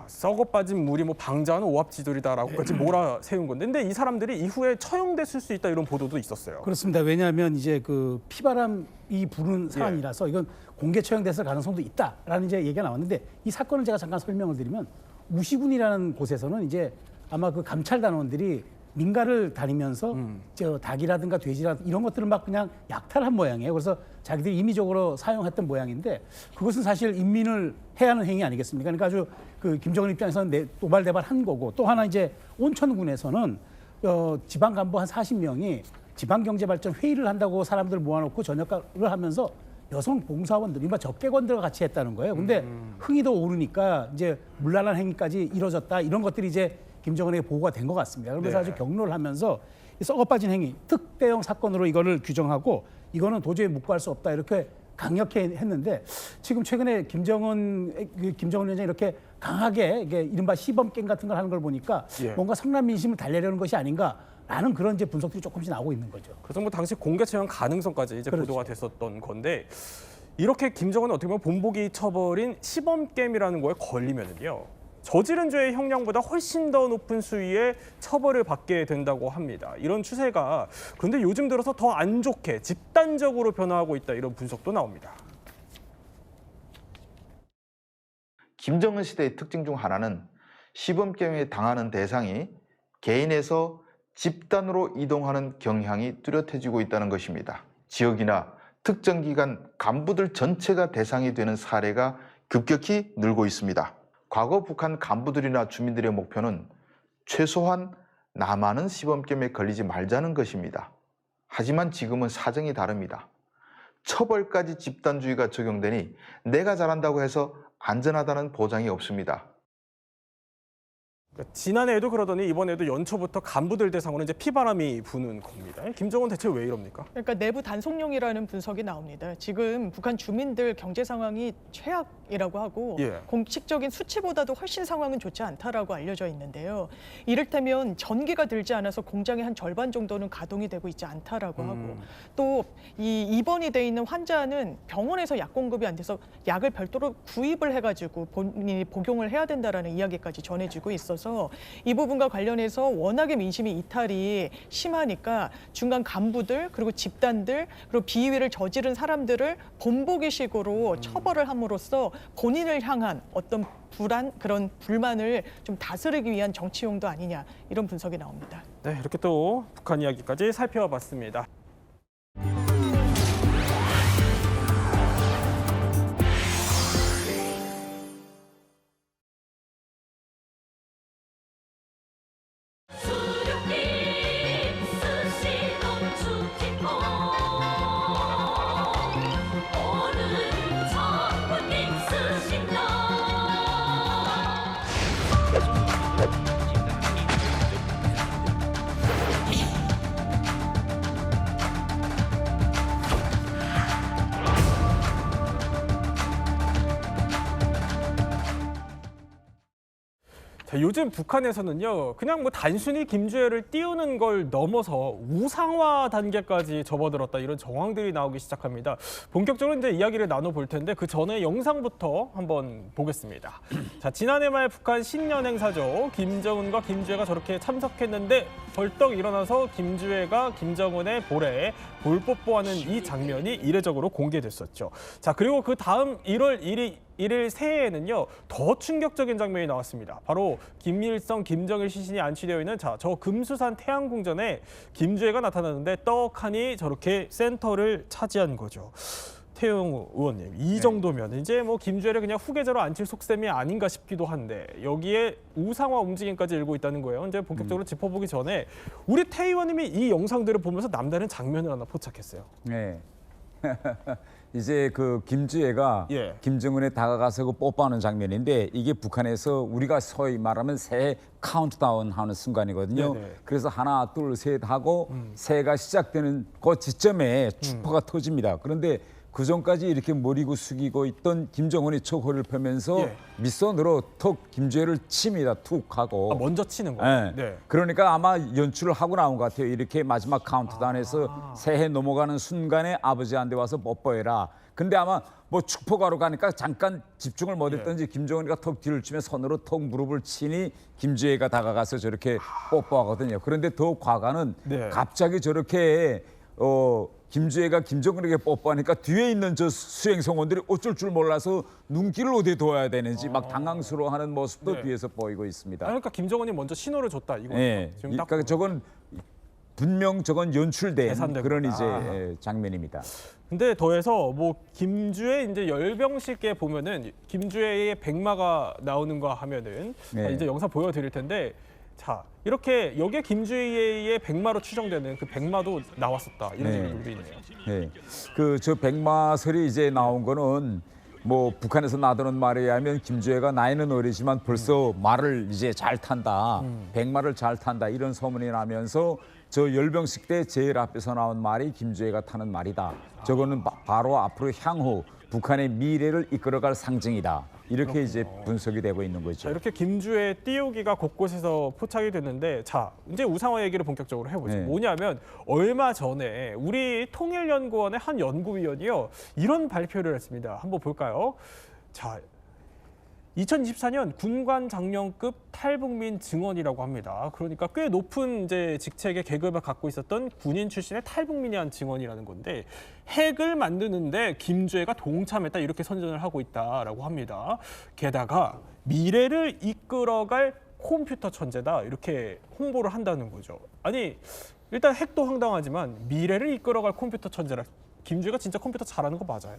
썩어 빠진 물이 뭐 방자한 오합지졸이다라고까지 몰아세운 건데, 근데 이 사람들이 이후에 처형됐을 수 있다 이런 보도도 있었어요. 그렇습니다. 왜냐하면 이제 그 피바람이 부는 사안이라서 이건 공개 처형됐을 가능성도 있다라는 이제 얘기가 나왔는데, 이 사건을 제가 잠깐 설명을 드리면 우시군이라는 곳에서는 이제 아마 그 감찰 단원들이 민가를 다니면서 저 닭이라든가 돼지라든가 이런 것들을 막 그냥 약탈한 모양이에요. 그래서 자기들이 임의적으로 사용했던 모양인데, 그것은 사실 인민을 해하는 행위 아니겠습니까? 그러니까 아주 그 김정은 입장에서는 노발대발한 거고, 또 하나 이제 온천군에서는 지방 간부 한 40명이 지방경제발전 회의를 한다고 사람들 모아놓고 저녁을 하면서 여성 봉사원들, 이른바 적개건들과 같이 했다는 거예요. 근데 흥이 더 오르니까 이제 문란한 행위까지 이뤄졌다 이런 것들이 이제 김정은에게 보고가 된 것 같습니다. 그래서 아주 격노를 하면서 이 썩어빠진 행위, 특대형 사건으로 이거를 규정하고 이거는 도저히 묵과할 수 없다 이렇게 강력히 했는데 지금 최근에 김정은 위원장이 이렇게 강하게 이게 이른바 시범 게임 같은 걸 하는 걸 보니까 뭔가 성남 민심을 달래려는 것이 아닌가라는 그런 이제 분석들이 조금씩 나오고 있는 거죠. 그래서 뭐 당시 공개 처형 가능성까지 이제 그렇죠. 보도가 됐었던 건데 이렇게 김정은은 어떻게 보면 본보기 처벌인 시범 게임이라는 거에 걸리면은요. 저지른 죄의 형량보다 훨씬 더 높은 수위의 처벌을 받게 된다고 합니다. 이런 추세가 그런데 요즘 들어서 더 안 좋게 집단적으로 변화하고 있다 이런 분석도 나옵니다. 김정은 시대의 특징 중 하나는 시범게임에 당하는 대상이 개인에서 집단으로 이동하는 경향이 뚜렷해지고 있다는 것입니다. 지역이나 특정 기관 간부들 전체가 대상이 되는 사례가 급격히 늘고 있습니다. 과거 북한 간부들이나 주민들의 목표는 최소한 남한은 시범게임에 걸리지 말자는 것입니다. 하지만 지금은 사정이 다릅니다. 처벌까지 집단주의가 적용되니 내가 잘한다고 해서 안전하다는 보장이 없습니다. 지난해에도 그러더니 이번에도 연초부터 간부들 대상으로 이제 피바람이 부는 겁니다. 김정은 대체 왜 이럽니까? 그러니까 내부 단속용이라는 분석이 나옵니다. 지금 북한 주민들 경제 상황이 최악이라고 하고 공식적인 수치보다도 훨씬 상황은 좋지 않다라고 알려져 있는데요. 이를테면 전기가 들지 않아서 공장의 한 절반 정도는 가동이 되고 있지 않다라고 하고 또 이 입원이 돼 있는 환자는 병원에서 약 공급이 안 돼서 약을 별도로 구입을 해가지고 본인이 복용을 해야 된다라는 이야기까지 전해지고 있어서 이 부분과 관련해서 워낙에 민심이 이탈이 심하니까 중간 간부들 그리고 집단들 그리고 비위를 저지른 사람들을 본보기식으로 처벌을 함으로써 본인을 향한 어떤 그런 불만을 좀 다스리기 위한 정치용도 아니냐 이런 분석이 나옵니다. 네, 이렇게 또 북한 이야기까지 살펴봤습니다. 자, 요즘 북한에서는요, 그냥 뭐 단순히 김주애를 띄우는 걸 넘어서 우상화 단계까지 접어들었다 이런 정황들이 나오기 시작합니다. 본격적으로 이제 이야기를 나눠볼 텐데 그 전에 영상부터 한번 보겠습니다. 자, 지난해 말 북한 신년 행사죠. 김정은과 김주애가 저렇게 참석했는데 벌떡 일어나서 김주애가 김정은의 볼에 볼 뽀뽀하는 이 장면이 이례적으로 공개됐었죠. 자, 그리고 그 다음 1월 1일 새해에는요 더 충격적인 장면이 나왔습니다. 바로 김일성, 김정일 시신이 안치되어 있는 저 금수산 태양궁전에 김주애가 나타났는데 떡하니 저렇게 센터를 차지한 거죠. 태용 의원님, 이 정도면 이제 뭐 김주애를 그냥 후계자로 앉힐 속셈이 아닌가 싶기도 한데 여기에 우상화 움직임까지 일고 있다는 거예요. 이제 본격적으로 짚어보기 전에 우리 태 의원님이 이 영상들을 보면서 남다른 장면을 하나 포착했어요. 네. 이제 그 김주애가 김정은에 다가가서 그 뽀뽀하는 장면인데 이게 북한에서 우리가 소위 말하면 새해 카운트다운 하는 순간이거든요. 그래서 하나, 둘, 셋 하고 새해가 시작되는 그 지점에 축포가 터집니다. 그런데 그 전까지 이렇게 머리고 숙이고 있던 김정은이 척호를 펴면서 밑선으로 턱 김주애를 칩니다. 툭 하고. 먼저 치는 거예요? 네. 그러니까 아마 연출을 하고 나온 것 같아요. 이렇게 마지막 카운트다운에서 새해 넘어가는 순간에 아버지한테 와서 뽀뽀해라. 근데 아마 뭐 축포가로 가니까 잠깐 집중을 못했던지 김정은이가 턱 뒤를 치며 손으로 턱 무릎을 치니 김주애가 다가가서 저렇게 뽀뽀하거든요. 그런데 더 과가는 갑자기 저렇게 김주애가 김정은에게 뽀뽀하니까 뒤에 있는 저 수행성원들이 어쩔 줄 몰라서 눈길을 어디에 둬야 되는지 막 당황스러워하는 모습도 뒤에서 보이고 있습니다. 그러니까 김정은이 먼저 신호를 줬다 이거. 네, 그러니까 저건 분명 저건 연출된 그런 이제 장면입니다. 근데 더해서 뭐 김주애 이제 열병식에 보면은 김주애의 백마가 나오는 거 하면은 이제 영상 보여드릴 텐데 자, 이렇게 여기에 김주희의 백마로 추정되는 그 백마도 나왔었다. 이런 얘기도 있네요. 네. 그 저 백마설이 이제 나온 거는 뭐 북한에서 나도는 말에 의하면 김주혜가 나이는 어리지만 벌써 말을 이제 잘 탄다. 백마를 잘 탄다. 이런 소문이 나면서 저 열병식 때 제일 앞에서 나온 말이 김주혜가 타는 말이다. 저거는 바로 앞으로 향후 북한의 미래를 이끌어갈 상징이다. 이렇게 이제 분석이 되고 있는 거죠. 자, 이렇게 김주의 띄우기가 곳곳에서 포착이 됐는데, 자, 이제 우상화 얘기를 본격적으로 해보죠. 네. 뭐냐면 얼마 전에 우리 통일연구원의 한 연구위원이요, 이런 발표를 했습니다. 한번 볼까요? 자, 2024년 군관 장령급 탈북민 증언이라고 합니다. 그러니까 꽤 높은 이제 직책의 계급을 갖고 있었던 군인 출신의 탈북민이 한 증언이라는 건데, 핵을 만드는데 김주혜가 동참했다 이렇게 선전을 하고 있다라고 합니다. 게다가 미래를 이끌어갈 컴퓨터 천재다 이렇게 홍보를 한다는 거죠. 아니, 일단 핵도 황당하지만 미래를 이끌어갈 컴퓨터 천재라. 김주혜가 진짜 컴퓨터 잘하는 거 맞아요?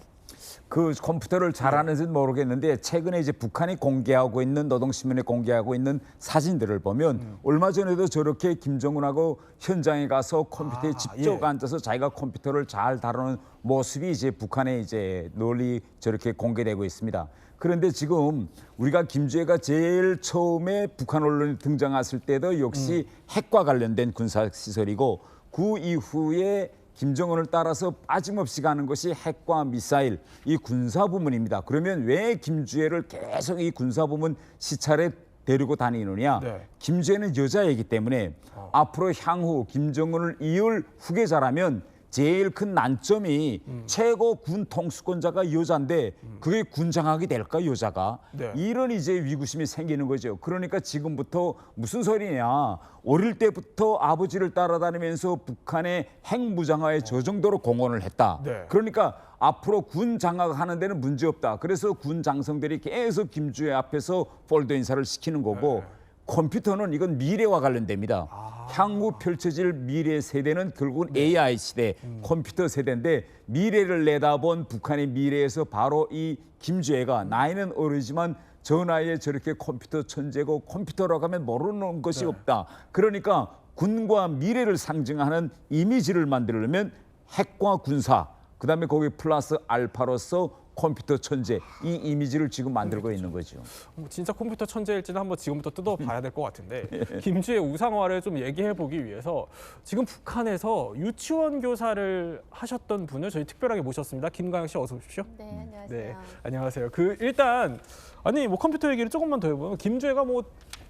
그 컴퓨터를 잘하는지는 모르겠는데 최근에 이제 북한이 공개하고 있는 노동신문에 공개하고 있는 사진들을 보면 얼마 전에도 저렇게 김정은하고 현장에 가서 컴퓨터에 직접 앉아서 자기가 컴퓨터를 잘 다루는 모습이 이제 북한에 이제 널리 저렇게 공개되고 있습니다. 그런데 지금 우리가 김주혜가 제일 처음에 북한 언론에 등장했을 때도 역시 핵과 관련된 군사시설이고 그 이후에 김정은을 따라서 빠짐없이 가는 것이 핵과 미사일, 이 군사부문입니다. 그러면 왜 김주혜를 계속 이 군사부문 시찰에 데리고 다니느냐? 네. 김주혜는 여자이기 때문에 앞으로 향후 김정은을 이을 후계자라면 제일 큰 난점이 최고 군 통수권자가 여자인데 그게 군장학이 될까 여자가? 네. 이런 이제 위구심이 생기는 거죠. 그러니까 지금부터 무슨 소리냐? 어릴 때부터 아버지를 따라다니면서 북한의 핵무장화에 저 정도로 공헌을 했다. 네. 그러니까 앞으로 군 장악하는 데는 문제 없다. 그래서 군 장성들이 계속 김주혜 앞에서 폴더 인사를 시키는 거고 컴퓨터는 이건 미래와 관련됩니다. 향후 펼쳐질 미래 세대는 결국은 AI 시대, 컴퓨터 세대인데 미래를 내다본 북한의 미래에서 바로 이 김주혜가 나이는 어리지만 저 나이에 저렇게 컴퓨터 천재고 컴퓨터라고 하면 모르는 것이 없다. 그러니까 군과 미래를 상징하는 이미지를 만들려면 핵과 군사, 그다음에 거기 플러스 알파로서 컴퓨터 천재, 이 이미지를 지금 만들고 있는 거죠. 진짜 컴퓨터 천재일지는 한번 지금부터 뜯어봐야 될 것 같은데, 김주혜 우상화를 좀 얘기해보기 위해서 지금 북한에서 유치원 교사를 하셨던 분을 저희 특별하게 모셨습니다. 김가영 씨 어서 오십시오. 네, 안녕하세요. 네, 안녕하세요. 일단 아니 뭐 컴퓨터 얘기를 조금만 더 해보면 김주혜가 뭐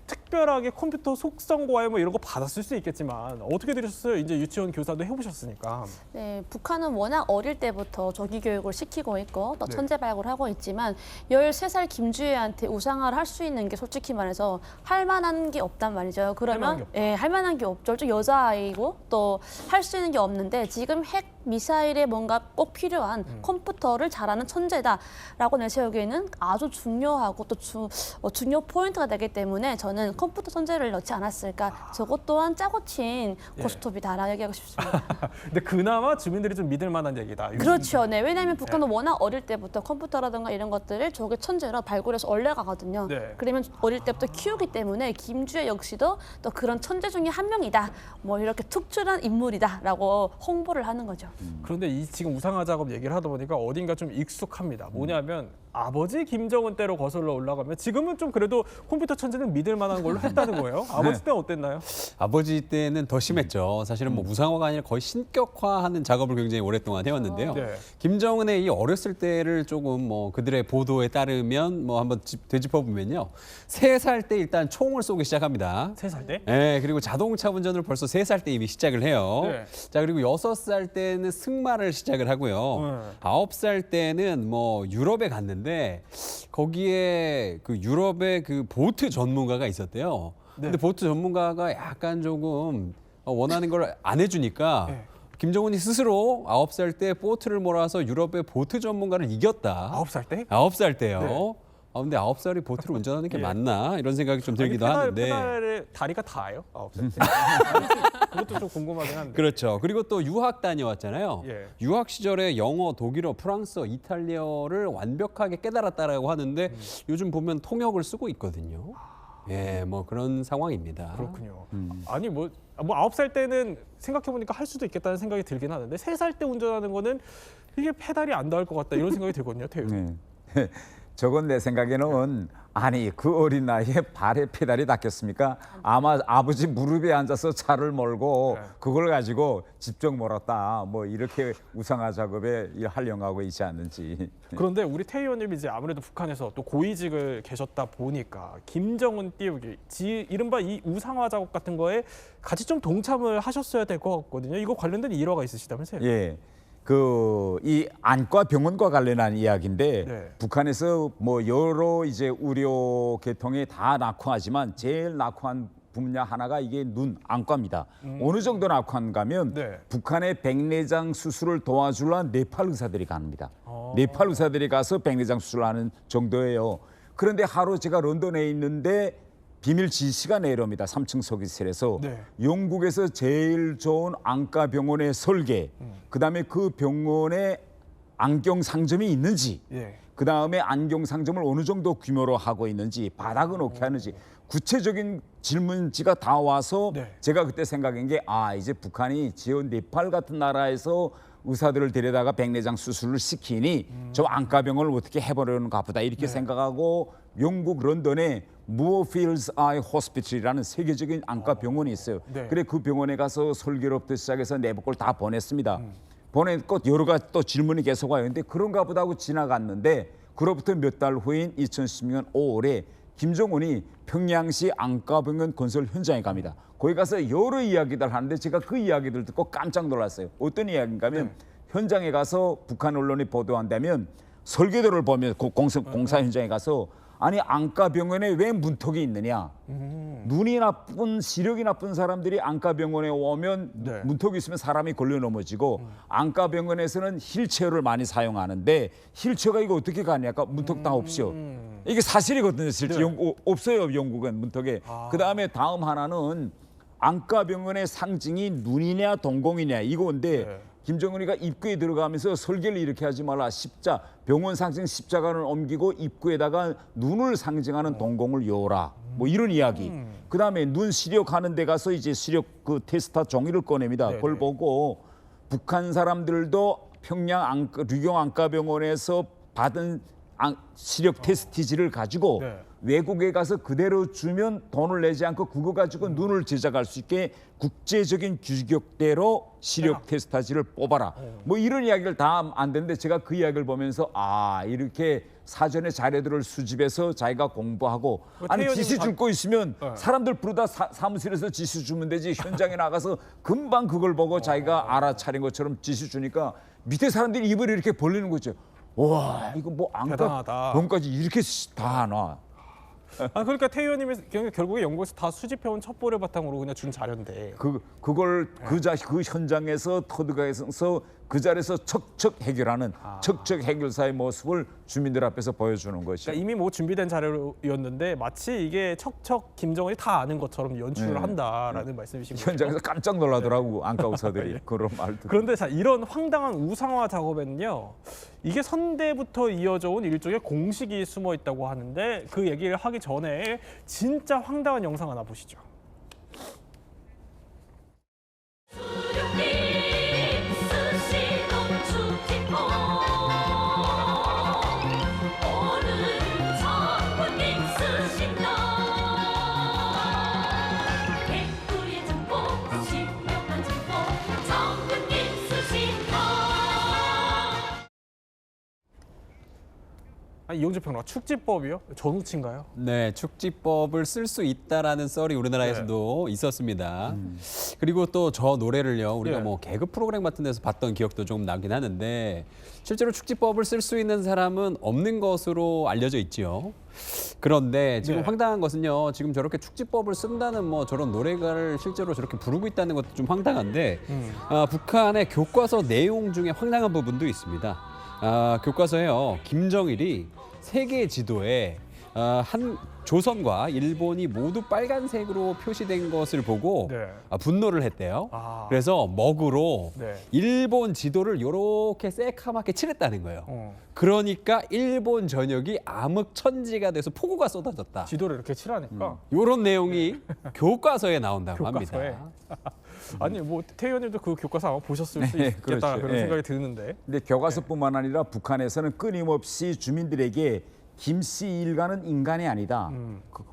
특별하게 컴퓨터 속성 고할 뭐 이런 거 받았을 수 있겠지만 어떻게 들으셨어요? 이제 유치원 교사도 해보셨으니까. 네, 북한은 워낙 어릴 때부터 조기 교육을 시키고 있고 또 천재 발굴을 하고 있지만 13살 김주혜한테 우상화를 할 수 있는 게 솔직히 말해서 할 만한 게 없단 말이죠. 그러면 할 만한 게 없죠. 좀 여자아이고 또 할 수 있는 게 없는데 지금 핵 미사일에 뭔가 꼭 필요한 컴퓨터를 잘하는 천재다라고 내세우기에는 아주 중요하고 또 중요 포인트가 되기 때문에 저는 컴퓨터 천재를 넣지 않았을까. 저것 또한 짜고 친 고스톱이다라고 얘기하고 싶습니다. 근데 그나마 주민들이 좀 믿을 만한 얘기다. 그렇죠. 네. 왜냐하면 북한은 워낙 어릴 때부터 컴퓨터라든가 이런 것들을 저게 천재로 발굴해서 올려가거든요. 네. 그러면 어릴 때부터 키우기 때문에 김주혜 역시도 또 그런 천재 중에 한 명이다. 뭐 이렇게 특출한 인물이다라고 홍보를 하는 거죠. 그런데 이 지금 우상화 작업 얘기를 하다 보니까 어딘가 좀 익숙합니다. 뭐냐면 아버지 김정은 때로 거슬러 올라가면 지금은 좀 그래도 컴퓨터 천재는 믿을 만한 걸로 했다는 거예요. 아버지 때는 어땠나요? 아버지 때는 더 심했죠. 사실은 뭐 우상화가 아니라 거의 신격화하는 작업을 굉장히 오랫동안 해왔는데요. 네. 김정은의 이 어렸을 때를 조금 뭐 그들의 보도에 따르면 뭐 한번 되짚어 보면요. 3살 때 일단 총을 쏘기 시작합니다. 3살 때? 네, 그리고 자동차 운전을 벌써 3살 때 이미 시작을 해요. 네. 자, 그리고 6살 때는 승마를 시작을 하고요. 9살 때는 뭐 유럽에 갔는데 거기에 그 유럽의 그 보트 전문가가 있었대요. 근데 보트 전문가가 약간 조금 원하는 걸 안 해주니까 김정은이 스스로 9살 때 보트를 몰아서 유럽의 보트 전문가를 이겼다. 9살 때? 9살 때요. 네. 근데 9살이 보트를 운전하는 게 맞나? 이런 생각이 좀 들기도 하는데. 페달에 다리가 닿아요? 9살 때? 그것도 좀 궁금하긴 한데. 그렇죠. 그리고 또 유학 다녀왔잖아요. 예. 유학 시절에 영어, 독일어, 프랑스어, 이탈리아어를 완벽하게 깨달았다라고 하는데 요즘 보면 통역을 쓰고 있거든요. 예, 뭐 그런 상황입니다. 그렇군요. 아니 뭐 9살 때는 생각해 보니까 할 수도 있겠다는 생각이 들긴 하는데 3살 때 운전하는 거는 이게 페달이 안 닿을 것 같다 이런 생각이 들거든요, 태우. 저건 내 생각에는 아니 그 어린 나이에 발에 페달이 닿겠습니까? 아마 아버지 무릎에 앉아서 차를 몰고 그걸 가지고 집중 몰았다. 뭐 이렇게 우상화 작업에 활용하고 있지 않는지. 그런데 우리 태 의원님이 이제 아무래도 북한에서 또 고위직을 계셨다 보니까 김정은 띄우기, 이른바 이 우상화 작업 같은 거에 같이 좀 동참을 하셨어야 될 것 같거든요. 이거 관련된 일화가 있으시다면서요? 예. 이 안과 병원과 관련한 이야기인데 북한에서 뭐 여러 이제 의료 계통이 다 낙후하지만 제일 낙후한 분야 하나가 이게 눈 안과입니다. 어느 정도 낙후한가면 북한의 백내장 수술을 도와주려는 네팔 의사들이 갑니다. 네팔 의사들이 가서 백내장 수술을 하는 정도예요. 그런데 하루 제가 런던에 있는데 비밀 지시가 내려옵니다. 3층 서기실에서 영국에서 제일 좋은 안과 병원의 설계, 그다음에 그 병원에 안경 상점이 있는지, 그다음에 안경 상점을 어느 정도 규모로 하고 있는지, 바닥은 어떻게 하는지 구체적인 질문지가 다 와서 제가 그때 생각한 게 이제 북한이 지원 네팔 같은 나라에서 의사들을 데려다가 백내장 수술을 시키니 저 안과병원을 어떻게 해보려는가 보다 이렇게 생각하고 영국 런던에 무어필드 아이 호스피털이라는 세계적인 안과 병원이 있어요. 그래 그 병원에 가서 설계로부터 시작해서 내부 걸 다 보냈습니다. 보냈고 여러 가지 또 질문이 계속 와요. 근데 그런가 보다 하고 지나갔는데 그로부터 몇 달 후인 2016년 5월에 김정은이 평양시 안과병원 건설 현장에 갑니다. 거기 가서 여러 이야기들 하는데 제가 그 이야기들 듣고 깜짝 놀랐어요. 어떤 이야기인가 하면 현장에 가서 북한 언론이 보도한다면 설계도를 보면 공사 현장에 가서 아니 안과병원에 왜 문턱이 있느냐. 눈이 나쁜 시력이 나쁜 사람들이 안과병원에 오면 문턱이 있으면 사람이 걸려 넘어지고 안과병원에서는 휠체어를 많이 사용하는데 휠체어가 이거 어떻게 가냐니까 문턱 다 없어요. 이게 사실이거든요. 실제 없어요. 영국은 문턱에. 그다음에 다음 하나는 안과병원의 상징이 눈이냐 동공이냐 이건데 김정은이가 입구에 들어가면서 설계를 이렇게 하지 말라. 병원 상징 십자가를 옮기고 입구에다가 눈을 상징하는 동공을 요라. 뭐 이런 이야기. 그다음에 눈 시력하는 데 가서 이제 시력 그 테스트 종이를 꺼냅니다. 그걸 보고 북한 사람들도 평양 류경 안과병원에서 받은 시력 테스트지를 가지고 외국에 가서 그대로 주면 돈을 내지 않고 그거 가지고 눈을 제작할 수 있게 국제적인 규격대로 시력 테스트지를 뽑아라. 뭐 이런 이야기를 다 안 되는데 제가 그 이야기를 보면서 이렇게 사전에 자료들을 수집해서 자기가 공부하고 아니 지시 줄 거 있으면 사람들 부르다 사무실에서 지시 주면 되지 현장에 나가서 금방 그걸 보고 자기가 알아차린 것처럼 지시 주니까 밑에 사람들이 입을 이렇게 벌리는 거죠. 와 이거 뭐 안과 병까지 이렇게 다 하나. 그러니까 태 의원님이 결국에 영국에서 다 수집해온 첩보를 바탕으로 그냥 준 자료인데 그걸 그 현장에서 터득해서 그 자리에서 척척 해결하는 척척 해결사의 모습을 주민들 앞에서 보여주는 것이. 그러니까 이미 뭐 준비된 자료였는데 마치 이게 척척 김정은이 다 아는 것처럼 연출을 한다라는 말씀이신 거죠. 현장에서 깜짝 놀라더라고 안과 의사들이 그런 말들. 그런데 이런 황당한 우상화 작업에는요. 이게 선대부터 이어져 온 일종의 공식이 숨어 있다고 하는데 그 얘기를 하기 전에 진짜 황당한 영상 하나 보시죠. 이용재 평론가 축지법이요? 전우치인가요? 네, 축지법을 쓸 수 있다라는 썰이 우리나라에서도 있었습니다. 그리고 또 저 노래를요, 우리가 뭐 개그 프로그램 같은 데서 봤던 기억도 좀 나긴 하는데 실제로 축지법을 쓸 수 있는 사람은 없는 것으로 알려져 있지요. 그런데 지금 황당한 것은요, 지금 저렇게 축지법을 쓴다는 뭐 저런 노래가를 실제로 저렇게 부르고 있다는 것도 좀 황당한데 북한의 교과서 내용 중에 황당한 부분도 있습니다. 교과서에요, 김정일이 세계 지도에 한 조선과 일본이 모두 빨간색으로 표시된 것을 보고 분노를 했대요. 그래서 먹으로 일본 지도를 이렇게 새카맣게 칠했다는 거예요. 그러니까 일본 전역이 암흑천지가 돼서 폭우가 쏟아졌다. 지도를 이렇게 칠하니까. 이런 내용이 교과서에 나온다고 교과서에. 합니다. 아니 뭐 태희 의원님도 그 교과서 아마 보셨을 수 있겠다 그렇죠. 그런 생각이 드는데. 근데 교과서뿐만 아니라 북한에서는 끊임없이 주민들에게 김씨 일가는 인간이 아니다. 그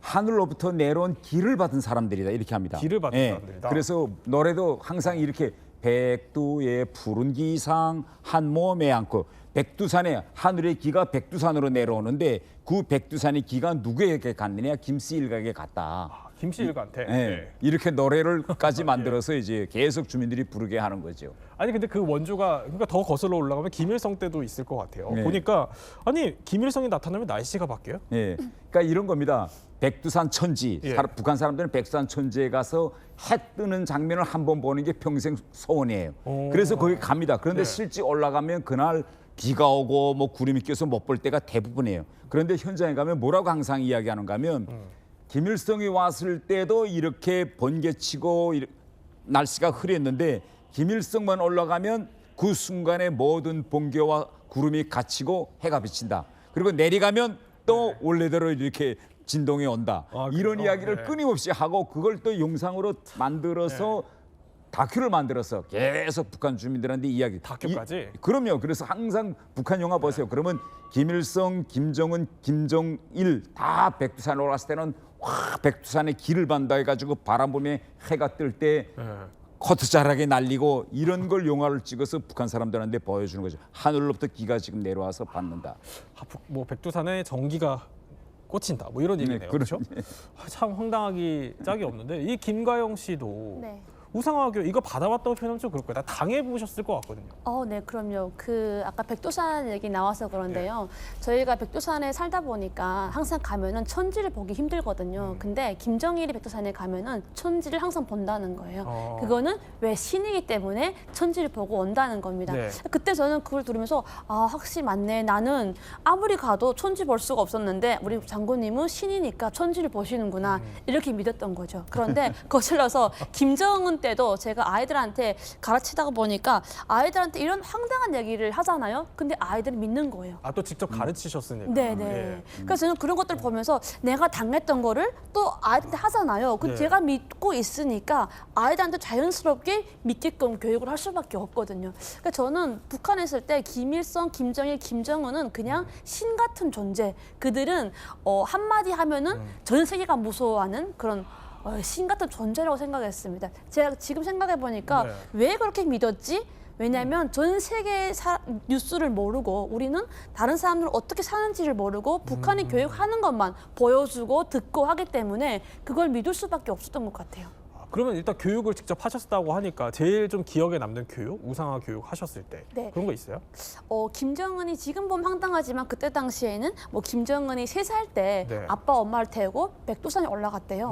하늘로부터 내려온 길을 받은 사람들이다 이렇게 합니다. 길을 받은 사람들이다. 그래서 노래도 항상 이렇게 백두의 푸른 기상 한 몸에 안고 백두산에 하늘의 기가 백두산으로 내려오는데 그 백두산의 기가 누구에게 갔느냐 김씨 일가에게 갔다. 김씨 일가한테. 네. 이렇게 노래를까지 만들어서 이제 계속 주민들이 부르게 하는 거죠. 아니 근데 그 원조가 그러니까 더 거슬러 올라가면 김일성 때도 있을 것 같아요. 네. 보니까 아니 김일성이 나타나면 날씨가 바뀌어요? 예. 그러니까 이런 겁니다. 백두산 천지. 북한 사람들은 백두산 천지에 가서 해 뜨는 장면을 한 번 보는 게 평생 소원이에요. 그래서 거기 갑니다. 그런데 실제 올라가면 그날 비가 오고 뭐 구름이 껴서 못 볼 때가 대부분이에요. 그런데 현장에 가면 뭐라고 항상 이야기하는가 하면 김일성이 왔을 때도 이렇게 번개치고 날씨가 흐렸는데 김일성만 올라가면 그 순간에 모든 번개와 구름이 갇히고 해가 비친다. 그리고 내려가면 또 원래대로 이렇게 진동이 온다. 이런 이야기를 끊임없이 하고 그걸 또 영상으로 만들어서 다큐를 만들어서 계속 북한 주민들한테 이야기. 다큐까지? 그럼요. 그래서 항상 북한 영화 보세요. 그러면 김일성, 김정은, 김정일 다 백두산 올랐을 때는 와 백두산에 길을 반다 해가지고 바람 불면 해가 뜰 때 코트 자락에 날리고 이런 걸 영화를 찍어서 북한 사람들한테 보여주는 거죠. 하늘로부터 기가 지금 내려와서 받는다. 뭐 백두산에 전기가 꽂힌다. 뭐 이런 얘기네요. 그렇죠? 참 황당하기 짝이 없는데 이 김가영 씨도 우상화교 이거 받아봤다고 표현하면 좀 그럴 거예요. 다 당해보셨을 것 같거든요. 네, 그럼요. 그 아까 백두산 얘기 나와서 그런데요. 저희가 백두산에 살다 보니까 항상 가면은 천지를 보기 힘들거든요. 근데 김정일이 백두산에 가면은 천지를 항상 본다는 거예요. 그거는 왜 신이기 때문에 천지를 보고 온다는 겁니다. 그때 저는 그걸 들으면서 확실히 맞네. 나는 아무리 가도 천지 볼 수가 없었는데 우리 장군님은 신이니까 천지를 보시는구나. 이렇게 믿었던 거죠. 그런데 거슬러서 김정은 때도 제가 아이들한테 가르치다가 보니까 아이들한테 이런 황당한 얘기를 하잖아요. 근데 아이들은 믿는 거예요. 또 직접 가르치셨으니까. 네네. 그래서 저는 그런 것들 보면서 내가 당했던 거를 또 아이들한테 하잖아요. 제가 믿고 있으니까 아이들한테 자연스럽게 믿게끔 교육을 할 수밖에 없거든요. 그러니까 저는 북한에 있을 때 김일성, 김정일, 김정은은 그냥 신 같은 존재. 그들은 한마디 하면은 전 세계가 무서워하는 그런 신 같은 존재라고 생각했습니다. 제가 지금 생각해 보니까 왜 그렇게 믿었지? 왜냐하면 전 세계 뉴스를 모르고 우리는 다른 사람들은 어떻게 사는지를 모르고 북한이 교육하는 것만 보여주고 듣고 하기 때문에 그걸 믿을 수밖에 없었던 것 같아요. 그러면 일단 교육을 직접 하셨다고 하니까 제일 좀 기억에 남는 교육, 우상화 교육 하셨을 때 그런 거 있어요? 김정은이 지금 보면 황당하지만 그때 당시에는 뭐 김정은이 3살 때 아빠 엄마를 태우고 백두산에 올라갔대요.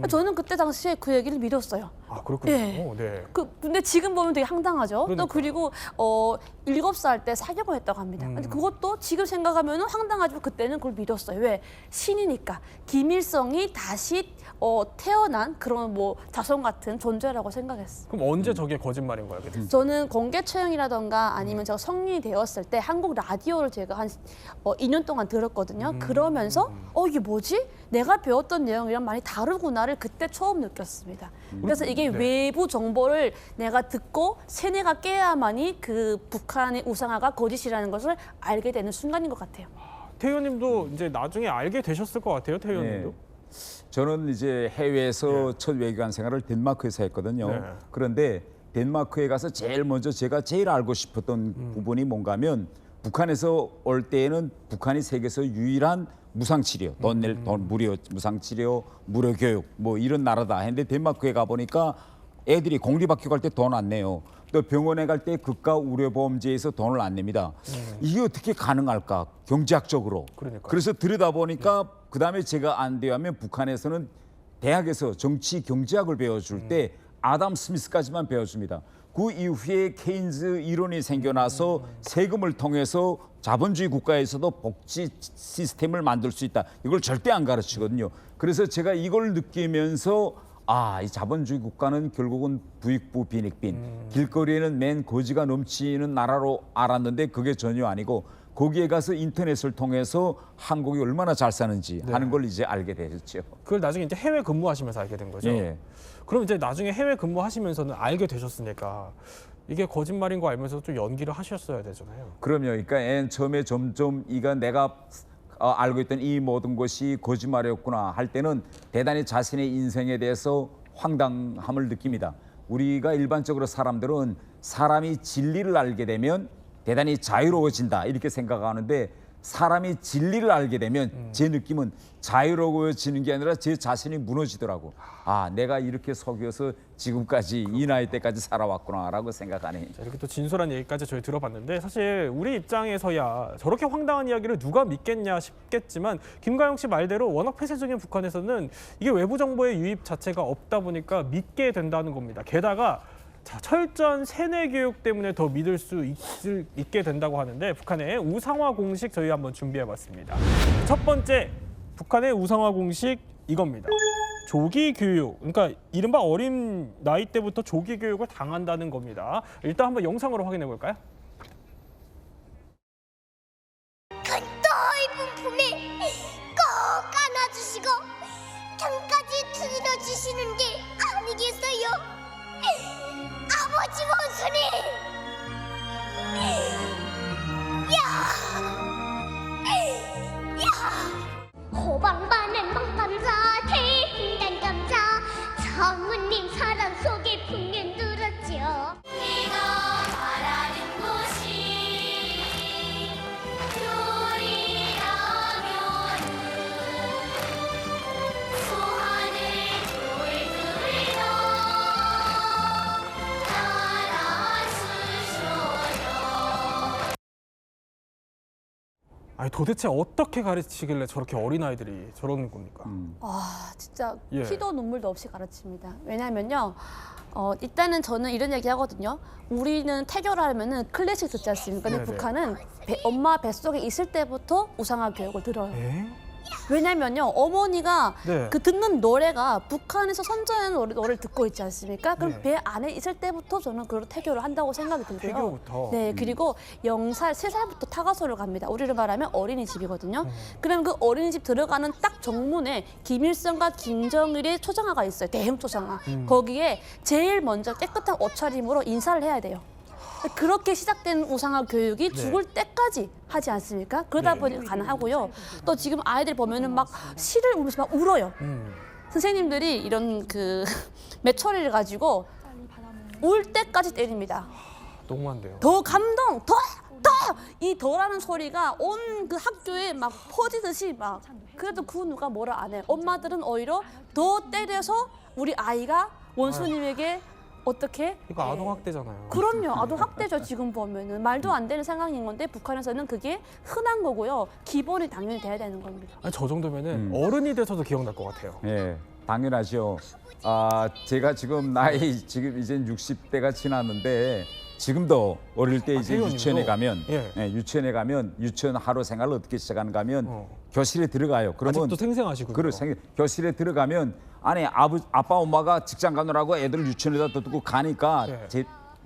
저는 그때 당시에 그 얘기를 믿었어요. 그렇군요. 네. 근데 지금 보면 되게 황당하죠. 또 그리고 7살 때 사격을 했다고 합니다. 근데 그것도 지금 생각하면 황당하지만 그때는 그걸 믿었어요. 왜? 신이니까. 김일성이 다시 태어난 그런 뭐 자손 같은 존재라고 생각했어요. 그럼 언제 저게 거짓말인 거야? 저는 공개 처형이라던가 아니면 제가 성인이 되었을 때 한국 라디오를 제가 한 2년 동안 들었거든요. 그러면서 이게 뭐지? 내가 배웠던 내용이랑 많이 다르구나를 그때 처음 느꼈습니다. 그래서 이게 외부 정보를 내가 듣고 세뇌가 깨야만이 그 북한의 우상화가 거짓이라는 것을 알게 되는 순간인 것 같아요. 태희 의원님도 이제 나중에 알게 되셨을 것 같아요. 태희 의원님도. 저는 이제 해외에서 첫 외교관 생활을 덴마크에서 했거든요. 그런데 덴마크에 가서 제일 먼저 제가 제일 알고 싶었던 부분이 뭔가 하면 북한에서 올 때에는 북한이 세계에서 유일한 무상치료, 돈 무료 무상치료, 무료 교육 뭐 이런 나라다 했는데 덴마크에 가보니까 애들이 공립학교 갈 때 돈 안 내요. 또 병원에 갈 때 국가 의료보험제에서 돈을 안 냅니다. 이게 어떻게 가능할까? 경제학적으로. 그래서 들여다보니까 그다음에 제가 안 돼요 하면 북한에서는 대학에서 정치 경제학을 배워줄 때 아담 스미스까지만 배워줍니다. 그 이후에 케인즈 이론이 생겨나서 세금을 통해서 자본주의 국가에서도 복지 시스템을 만들 수 있다. 이걸 절대 안 가르치거든요. 그래서 제가 이걸 느끼면서 이 자본주의 국가는 결국은 부익부 빈익빈, 길거리에는 맨 거지가 넘치는 나라로 알았는데 그게 전혀 아니고 거기에 가서 인터넷을 통해서 한국이 얼마나 잘 사는지 하는 걸 이제 알게 되었죠. 그걸 나중에 이제 해외 근무하시면서 알게 된 거죠. 예. 그럼 이제 나중에 해외 근무하시면서는 알게 되셨으니까 이게 거짓말인 거 알면서 좀 연기를 하셨어야 되잖아요. 그럼요. 그러니까 맨 처음에 점점 내가 알고 있던 이 모든 것이 거짓말이었구나 할 때는 대단히 자신의 인생에 대해서 황당함을 느낍니다. 우리가 일반적으로 사람들은 사람이 진리를 알게 되면 대단히 자유로워진다 이렇게 생각하는데 사람이 진리를 알게 되면 제 느낌은 자유로워지는 게 아니라 제 자신이 무너지더라고. 내가 이렇게 속여서 지금까지 이 나이 때까지 살아왔구나라고 생각하네. 이렇게 또 진솔한 얘기까지 저희 들어봤는데 사실 우리 입장에서야 저렇게 황당한 이야기를 누가 믿겠냐 싶겠지만 김가영 씨 말대로 워낙 폐쇄적인 북한에서는 이게 외부 정보의 유입 자체가 없다 보니까 믿게 된다는 겁니다. 게다가 철저한 세뇌 교육 때문에 더 믿을 수 있게 된다고 하는데 북한의 우상화 공식 저희 한번 준비해봤습니다. 첫 번째 북한의 우상화 공식 이겁니다. 조기 교육, 그러니까 이른바 어린 나이 때부터 조기 교육을 당한다는 겁니다. 일단 한번 영상으로 확인해 볼까요? 넓은 품에 꼭 안아주시고 등까지 두드려주시는 게 아니겠어요? 아버지 원순이! 호방반은 멍감사 대인단 감사 성우님 사랑 속에 풍년 들었죠. 내가 바라는 곳이 요리라면은 소환을 조회들이다 아니 도대체 어떻게 가르치길래 저렇게 어린아이들이 저러는 겁니까? 진짜 예. 피도 눈물도 없이 가르칩니다. 왜냐면요. 일단은 저는 이런 얘기 하거든요. 우리는 태교를 하면은 클래식 듣지 않습니까? 근데 네네. 북한은 엄마 뱃속에 있을 때부터 우상화 교육을 들어요. 왜냐면요. 어머니가 네. 그 듣는 노래가 북한에서 선전하는 노래를 듣고 있지 않습니까? 그럼 네. 배 안에 있을 때부터 저는 그걸 태교를 한다고 생각이 들고요. 태교부터? 네, 그리고 0살, 3살부터 타가소를 갑니다. 우리를 말하면 어린이집이거든요. 그럼 그 어린이집 들어가는 딱 정문에 김일성과 김정일의 초상화가 있어요. 대형 초상화. 거기에 제일 먼저 깨끗한 옷차림으로 인사를 해야 돼요. 그렇게 시작된 우상화 교육이 죽을 때까지 하지 않습니까? 그러다 보니까 가능하고요. 또 지금 아이들 보면은 막 시를 울면서 막 울어요. 선생님들이 이런 그 매처리를 가지고 울 때까지 때립니다. 너무한데요. 더 감동, 더! 이 더라는 소리가 온 그 학교에 막 퍼지듯이 막 그래도 그 누가 뭐라 안 해요. 엄마들은 오히려 더 때려서 우리 아이가 원수님에게 어떻게? 이거 아동학대잖아요. 그럼요. 아동학대죠. 지금 보면은. 말도 안 되는 상황인 건데 북한에서는 그게 흔한 거고요. 기본이 당연히 돼야 되는 겁니다. 아니, 저 정도면은 어른이 돼서도 기억날 것 같아요. 예, 당연하죠. 제가 지금 나이 지금 이제 60대가 지났는데 지금도 어릴 때 이제 세훈님도? 유치원에 가면 예. 유치원에 가면 유치원 하루 생활을 어떻게 시작하는가 하면 교실에 들어가요. 그러면 아직도 생생하시군요. 교실에 들어가면 안에 아빠 엄마가 직장 가느라고 애들 유치원에다 두고 가니까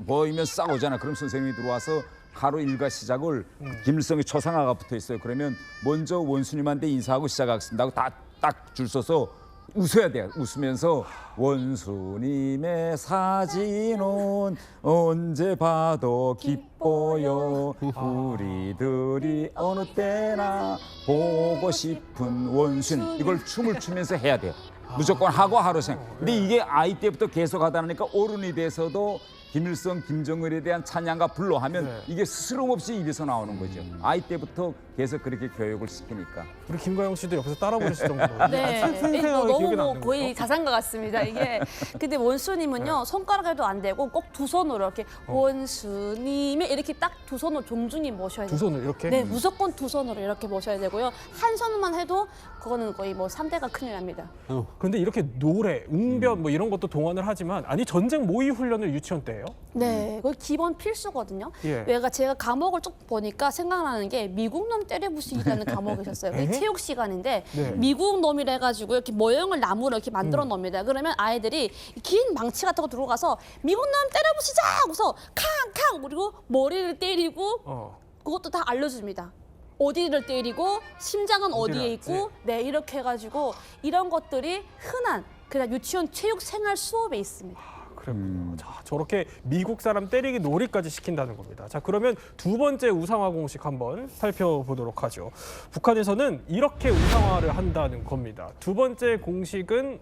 보이면 싸우잖아. 그럼 선생님이 들어와서 하루 일과 시작을 김일성의 초상화가 붙어 있어요. 그러면 먼저 원수님한테 인사하고 시작하겠습니다 하고 딱 줄 서서 웃어야 돼요. 웃으면서 원수님의 사진은 언제 봐도 기뻐요. 우리들이 어느 때나 보고 싶은 원수님. 이걸 춤을 추면서 해야 돼요. 무조건 하고 하루 생각. 근데 이게 아이 때부터 계속 하다 보니까 어른이 돼서도 김일성, 김정일에 대한 찬양과 불로하면 이게 스스럼 없이 입에서 나오는 거죠. 아이 때부터 계속 그렇게 교육을 시키니까. 우리 김가영 씨도 옆에서 따라 부르실 정도로. 네, 생생하게 기억이 너무 나는 거의 거죠? 가상과 같습니다. 이게 근데 원수님은요 손가락에도 안 되고 꼭 두 손으로 이렇게 원수님의 이렇게 딱 두 손으로 정중히 모셔야 돼요. 두 손을 이렇게? 네, 무조건 두 손으로 이렇게 모셔야 되고요. 한 손만 해도 그거는 거의 뭐 3대가 큰일 납니다. 그런데 이렇게 노래, 웅변 뭐 이런 것도 동원을 하지만 아니 전쟁 모의 훈련을 유치원 때 거예요? 네, 그거 기본 필수거든요. 예. 제가 과목을 쭉 보니까 생각나는 게 미국 놈 때려부시기라는 과목이 있었어요. 그게 체육 시간인데 네. 미국 놈이라 해가지고 이렇게 모형을 나무로 이렇게 만들어 놓습니다. 그러면 아이들이 긴 망치 같은 거 들어가서 미국 놈 때려부시자 하고서 캉캉 그리고 머리를 때리고 그것도 다 알려줍니다. 어디를 때리고 심장은 어디에 있고 네 이렇게 해가지고 이런 것들이 흔한 그냥 유치원 체육 생활 수업에 있습니다. 그렇군요. 자, 저렇게 미국 사람 때리기 놀이까지 시킨다는 겁니다. 자, 그러면 두 번째 우상화 공식 한번 살펴보도록 하죠. 북한에서는 이렇게 우상화를 한다는 겁니다. 두 번째 공식은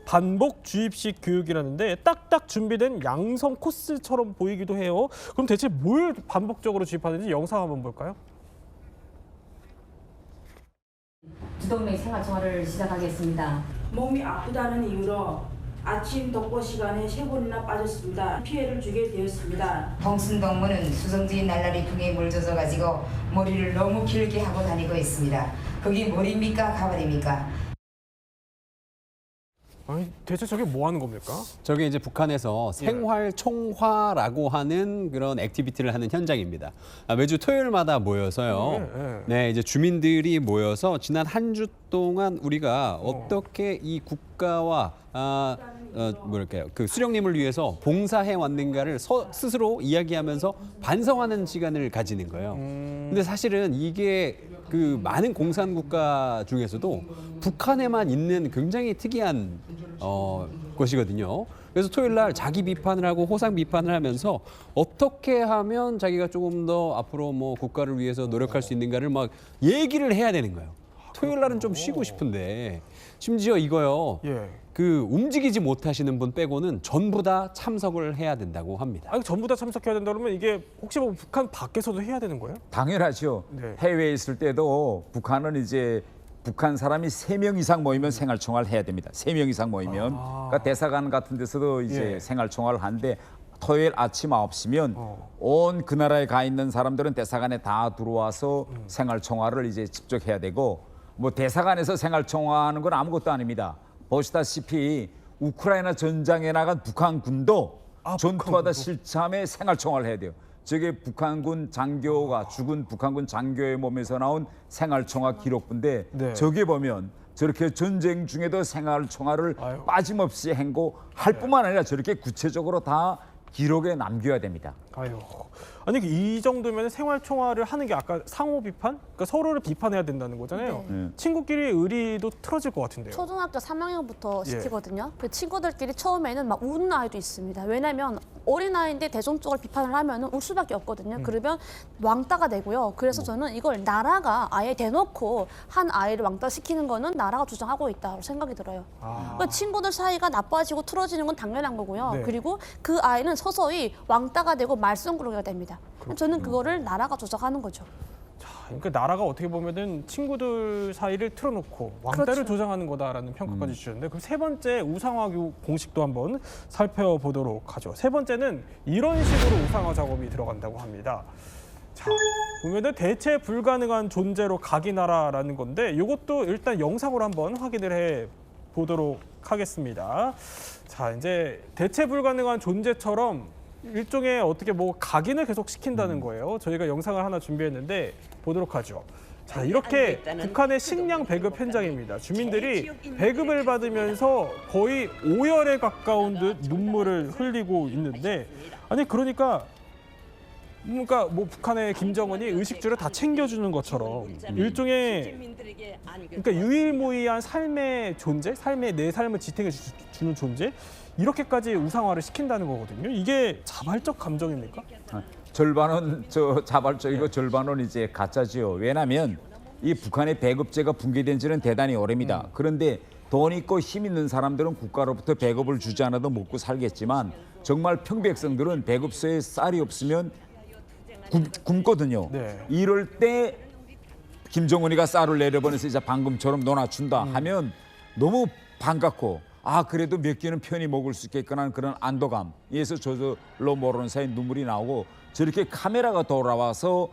반복 주입식 교육이라는데 딱딱 준비된 양성 코스처럼 보이기도 해요. 그럼 대체 뭘 반복적으로 주입하는지 영상 한번 볼까요? 주동맥 생활정화를 시작하겠습니다. 몸이 아프다는 이유로 아침 독보 시간에 3번이나 빠졌습니다. 피해를 주게 되었습니다. 홍순동무는 수성주의 날라리 풍에 물젖어 가지고 머리를 너무 길게 하고 다니고 있습니다. 그게 머리입니까 가발입니까? 아니, 대체 저게 뭐 하는 겁니까? 저게 이제 북한에서 생활총화라고 하는 그런 액티비티를 하는 현장입니다. 매주 토요일마다 모여서요. 네, 이제 주민들이 모여서 지난 한 주 동안 우리가 어떻게 이 국가와 뭐랄까요, 그 수령님을 위해서 봉사해 왔는가를 스스로 이야기하면서 반성하는 시간을 가지는 거예요. 근데 사실은 이게 그 많은 공산 국가 중에서도 북한에만 있는 굉장히 특이한 것이거든요. 그래서 토요일 날 자기 비판을 하고 호상 비판을 하면서 어떻게 하면 자기가 조금 더 앞으로 뭐 국가를 위해서 노력할 수 있는가를 막 얘기를 해야 되는 거예요. 토요일 날은 좀 쉬고 싶은데 심지어 이거요. 그 움직이지 못하시는 분 빼고는 전부 다 참석을 해야 된다고 합니다. 아니, 전부 다 참석해야 된다 그러면 이게 혹시 뭐 북한 밖에서도 해야 되는 거예요? 당연하죠. 해외에 있을 때도 북한은 이제 북한 사람이 3명 이상 모이면 생활총화를 해야 됩니다. 3명 이상 모이면. 그러니까 대사관 같은 데서도 이제 생활총화를 하는데 토요일 아침 9시면 온 그 나라에 가 있는 사람들은 대사관에 다 들어와서 생활총화를 이제 직접 해야 되고 뭐 대사관에서 생활총화하는 건 아무것도 아닙니다. 보시다시피 우크라이나 전장에 나간 북한군도 전투하다 실참에 생활총화를 해야 돼요. 저게 북한군 장교가 죽은 북한군 장교의 몸에서 나온 생활총화 기록부인데 저게 보면 저렇게 전쟁 중에도 생활총화를 빠짐없이 행고할 뿐만 아니라 저렇게 구체적으로 다 기록에 남겨야 됩니다. 아니 이 정도면 생활총화를 하는 게 아까 상호 비판? 그러니까 서로를 비판해야 된다는 거잖아요. 친구끼리 의리도 틀어질 것 같은데요. 초등학교 3학년부터 시키거든요. 그 친구들끼리 처음에는 막 우는 아이도 있습니다. 왜냐하면 어린아이인데 대중적으로 비판을 하면 울 수밖에 없거든요. 그러면 왕따가 되고요. 그래서 저는 이걸 나라가 아예 대놓고 한 아이를 왕따시키는 거는 나라가 주장하고 있다고 생각이 들어요. 그러니까 친구들 사이가 나빠지고 틀어지는 건 당연한 거고요. 그리고 그 아이는 서서히 왕따가 되고 말썽꾸러기가 됩니다. 저는 그거를 나라가 조작하는 거죠. 그러니까 나라가 어떻게 보면은 친구들 사이를 틀어놓고 왕따를 조장하는 거다라는 평가까지 주셨는데 그럼 세 번째 우상화 공식도 한번 살펴보도록 하죠. 세 번째는 이런 식으로 우상화 작업이 들어간다고 합니다. 자, 보면은 대체 불가능한 존재로 각인하라라는 건데 이것도 일단 영상으로 한번 확인을 해 보도록 하겠습니다. 자, 이제 대체 불가능한 존재처럼 일종의 어떻게 뭐 각인을 계속 시킨다는 거예요. 저희가 영상을 하나 준비했는데 보도록 하죠. 자, 이렇게 북한의 식량 배급 현장입니다. 주민들이 배급을 받으면서 거의 오열에 가까운 듯 눈물을 흘리고 있는데 아니 그러니까 뭐 북한의 김정은이 의식주를 다 챙겨주는 것처럼 일종의 그러니까 유일무이한 삶의 존재, 내 삶을 지탱해 주는 존재 이렇게까지 우상화를 시킨다는 거거든요. 이게 자발적 감정입니까? 절반은 자발적이고 절반은 이제 가짜지요. 왜냐하면 이 북한의 배급제가 붕괴된 지는 대단히 오래입니다. 그런데 돈 있고 힘 있는 사람들은 국가로부터 배급을 주지 않아도 먹고 살겠지만 정말 평백성들은 배급소에 쌀이 없으면 굶거든요. 이럴 때 김정은이가 쌀을 내려보내서 이제 방금처럼 논아준다 하면 너무 반갑고 그래도 몇 개는 편히 먹을 수 있겠구나 하는 그런 안도감에서 저절로 모르는 사이 눈물이 나오고 저렇게 카메라가 돌아와서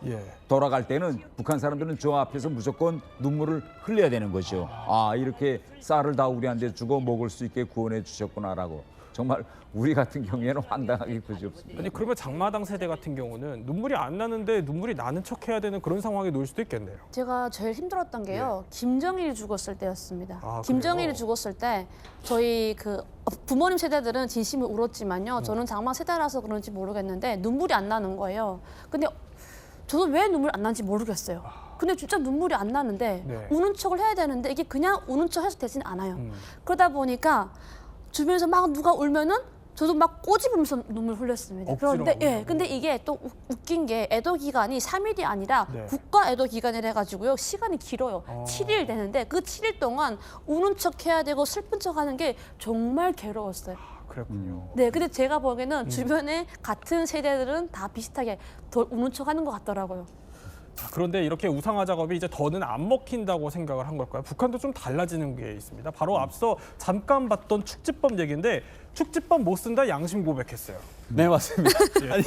돌아갈 때는 북한 사람들은 저 앞에서 무조건 눈물을 흘려야 되는 거죠. 이렇게 쌀을 다 우리한테 주고 먹을 수 있게 구원해 주셨구나라고. 정말 우리 같은 경우에는 황당하기 그지없습니다. 아니 그러면 장마당 세대 같은 경우는 눈물이 안 나는데 눈물이 나는 척해야 되는 그런 상황에 놓일 수도 있겠네요. 제가 제일 힘들었던 게요. 김정일이 죽었을 때였습니다. 아, 김정일이 그래요? 죽었을 때 저희 그 부모님 세대들은 진심을 울었지만요. 저는 장마 세대라서 그런지 모르겠는데 눈물이 안 나는 거예요. 근데 저도 왜 눈물이 안 나는지 모르겠어요. 근데 진짜 눈물이 안 나는데 네. 우는 척을 해야 되는데 이게 그냥 우는 척 해서 되진 않아요. 그러다 보니까 주변에서 막 누가 울면은 저도 막 꼬집으면서 눈물 흘렸습니다. 그런데 억지로 근데 이게 또 웃긴 게 애도 기간이 3일이 아니라 네. 국가 애도 기간이라 해가지고요. 시간이 길어요. 7일 되는데 그 7일 동안 우는 척 해야 되고 슬픈 척 하는 게 정말 괴로웠어요. 그랬군요. 네, 근데 제가 보기에는 주변에 같은 세대들은 다 비슷하게 더 우는 척 하는 것 같더라고요. 그런데 이렇게 우상화 작업이 이제 더는 안 먹힌다고 생각을 한 걸까요? 북한도 좀 달라지는 게 있습니다. 바로 앞서 잠깐 봤던 축지법 얘기인데 축지법 못 쓴다 양심 고백했어요. 네, 맞습니다. 아니,